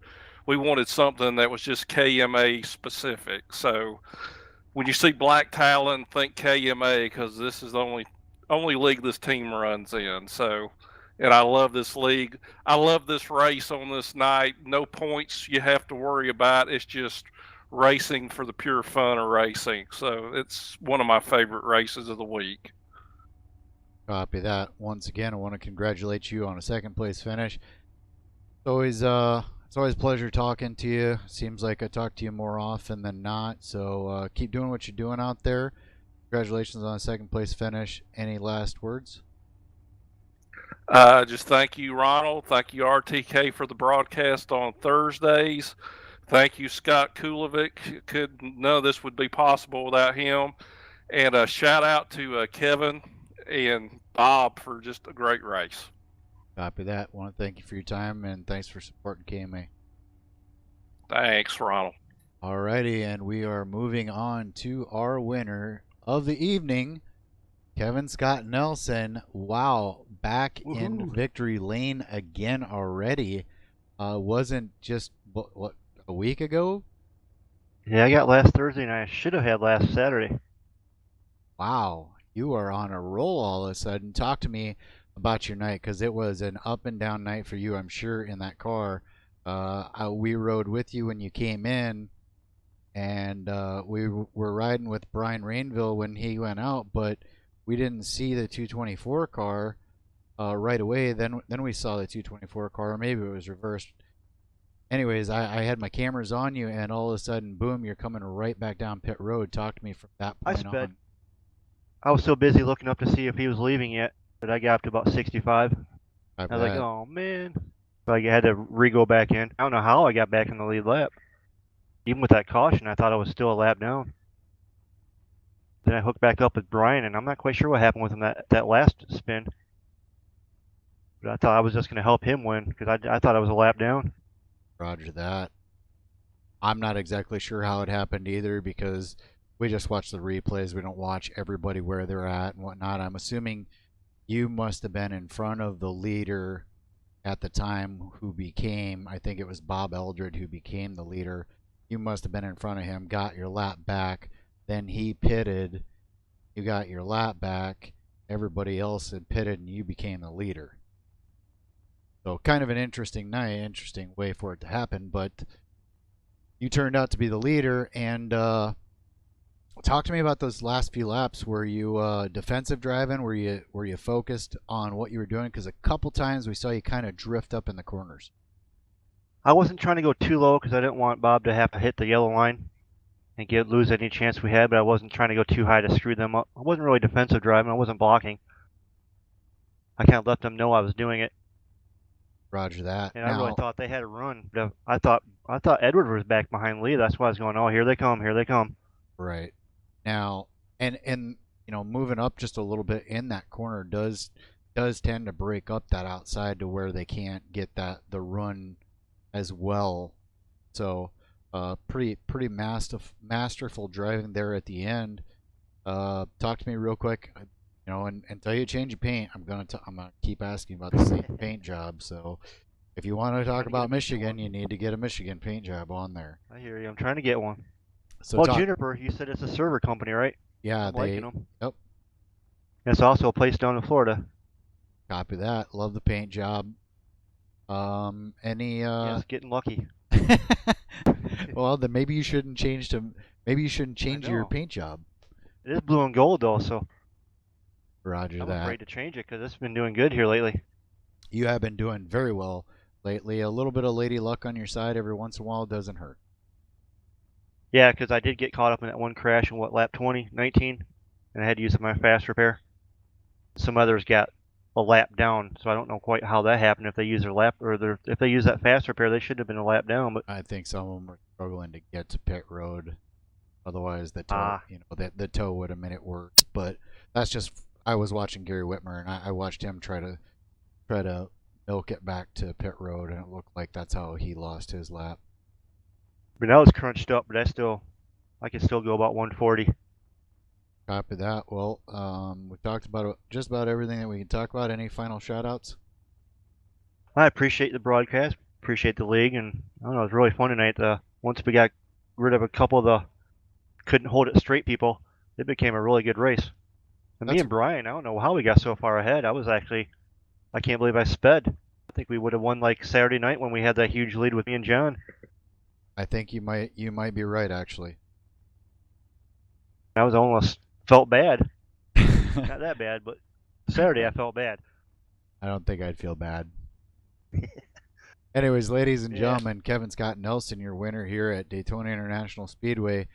[SPEAKER 6] we wanted something that was just KMA specific. So when you see Black Talon, think KMA because this is the only league this team runs in. So, and I love this league. I love this race on this night. No points you have to worry about. It's just racing for the pure fun of racing. So it's one of my favorite races of the week.
[SPEAKER 2] Copy that. Once again, I want to congratulate you on a second place finish. It's always a pleasure talking to you. Seems like I talk to you more often than not. So keep doing what you're doing out there. Congratulations on a second place finish. Any last words?
[SPEAKER 6] Just thank you, Ronald. Thank you, RTK, for the broadcast on Thursdays. Thank you, Scott Kulovic. None of this would be possible without him. And a shout out to Kevin and Bob for just a great race.
[SPEAKER 2] Copy that. Want to thank you for your time and thanks for supporting KMA.
[SPEAKER 6] Thanks, Ronald.
[SPEAKER 2] Alrighty, and we are moving on to our winner of the evening, Kevin Scott Nelson. Wow, back in victory lane again already. Wasn't just what a week ago?
[SPEAKER 7] Yeah, I got last Thursday and I should have had last Saturday.
[SPEAKER 2] Wow, you are on a roll all of a sudden. Talk to me about your night because it was an up and down night for you, I'm sure, in that car. We rode with you when you came in, and we were riding with Brian Rainville when he went out, but we didn't see the 224 car right away. Then we saw the 224 car, or maybe it was reversed. Anyways, I had my cameras on you, and all of a sudden, boom, you're coming right back down pit road. Talk to me from that point on.
[SPEAKER 7] I was so busy looking up to see if he was leaving yet that I got up to about 65. I was like, oh, man. So I had to re-go back in. I don't know how I got back in the lead lap. Even with that caution, I thought I was still a lap down. Then I hooked back up with Brian, and I'm not quite sure what happened with him that last spin. But I thought I was just going to help him win because I thought I was a lap down.
[SPEAKER 2] Roger that. I'm not exactly sure how it happened either because we just watch the replays. We don't watch everybody where they're at and whatnot. I'm assuming you must have been in front of the leader at the time who became, I think it was Bob Eldred who became the leader. You must have been in front of him, got your lap back, then he pitted, you got your lap back, everybody else had pitted, and you became the leader. So kind of an interesting night, interesting way for it to happen, but you turned out to be the leader. And talk to me about those last few laps. Were you defensive driving? Were you focused on what you were doing? Because a couple times we saw you kind of drift up in the corners.
[SPEAKER 7] I wasn't trying to go too low because I didn't want Bob to have to hit the yellow line and lose any chance we had, but I wasn't trying to go too high to screw them up. I wasn't really defensive driving. I wasn't blocking. I kind of let them know I was doing it.
[SPEAKER 2] Roger that.
[SPEAKER 7] And
[SPEAKER 2] Now,
[SPEAKER 7] I really thought they had a run. I thought Edward was back behind Lee. That's why I was going, oh, here they come, here they come.
[SPEAKER 2] right now, and moving up just a little bit in that corner does tend to break up that outside to where they can't get the run as well. So, pretty masterful driving there at the end. Talk to me real quick. And until you change your paint, I'm gonna keep asking about the same paint job. So, if you want to talk about Michigan, you need to get a Michigan paint job on there.
[SPEAKER 7] I hear you. I'm trying to get one.
[SPEAKER 2] So,
[SPEAKER 7] well, Juniper, you said it's a server company, right?
[SPEAKER 2] Yeah,
[SPEAKER 7] I'm liking them.
[SPEAKER 2] Yep.
[SPEAKER 7] It's also a place down in Florida.
[SPEAKER 2] Copy that. Love the paint job.
[SPEAKER 7] Yes, getting lucky.
[SPEAKER 2] Well, then maybe you shouldn't change your paint job.
[SPEAKER 7] It is blue and gold though, so
[SPEAKER 2] Roger
[SPEAKER 7] I'm
[SPEAKER 2] that.
[SPEAKER 7] afraid to change it because it's been doing good here lately.
[SPEAKER 2] You have been doing very well lately. A little bit of lady luck on your side every once in a while doesn't hurt.
[SPEAKER 7] Yeah, because I did get caught up in that one crash in lap 19, and I had to use my fast repair. Some others got a lap down, so I don't know quite how that happened. If they use their lap if they use that fast repair, they should have been a lap down. But
[SPEAKER 2] I think some of them were struggling to get to pit road. Otherwise, the tow, the tow would have made it work. But that's just I was watching Gary Whitmer, and I watched him try to milk it back to pit road, and it looked like that's how he lost his lap.
[SPEAKER 7] I mean, I was crunched up, but I could still go about 140.
[SPEAKER 2] Copy that. Well, we talked about just about everything that we can talk about. Any final shout-outs?
[SPEAKER 7] I appreciate the broadcast, appreciate the league, and I don't know, it was really fun tonight. Once we got rid of a couple of the couldn't hold it straight people, it became a really good race. And me and Brian, I don't know how we got so far ahead. I can't believe I sped. I think we would have won like Saturday night when we had that huge lead with me and John.
[SPEAKER 2] I think you might be right, actually.
[SPEAKER 7] I was almost felt bad. Not that bad, but Saturday I felt bad.
[SPEAKER 2] I don't think I'd feel bad. Anyways, ladies and gentlemen, Kevin Scott Nelson, your winner here at Daytona International Speedway.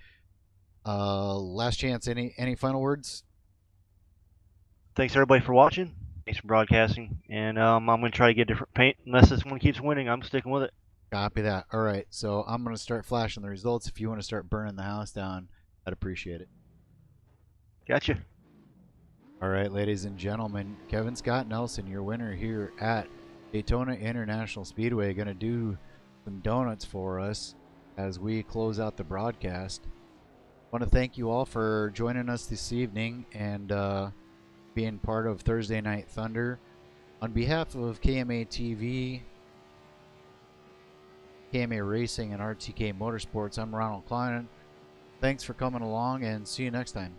[SPEAKER 2] Last chance. Any final words?
[SPEAKER 7] Thanks everybody for watching. Thanks for broadcasting. And I'm going to try to get a different paint. Unless this one keeps winning, I'm sticking with it.
[SPEAKER 2] Copy that. All right, so I'm going to start flashing the results. If you want to start burning the house down, I'd appreciate it.
[SPEAKER 7] Gotcha.
[SPEAKER 2] All right, ladies and gentlemen, Kevin Scott Nelson, your winner here at Daytona International Speedway, going to do some donuts for us as we close out the broadcast. I want to thank you all for joining us this evening and being part of Thursday Night Thunder. On behalf of KMA TV, KMA Racing, and RTK Motorsports, I'm Ronald Klein. Thanks for coming along, and see you next time.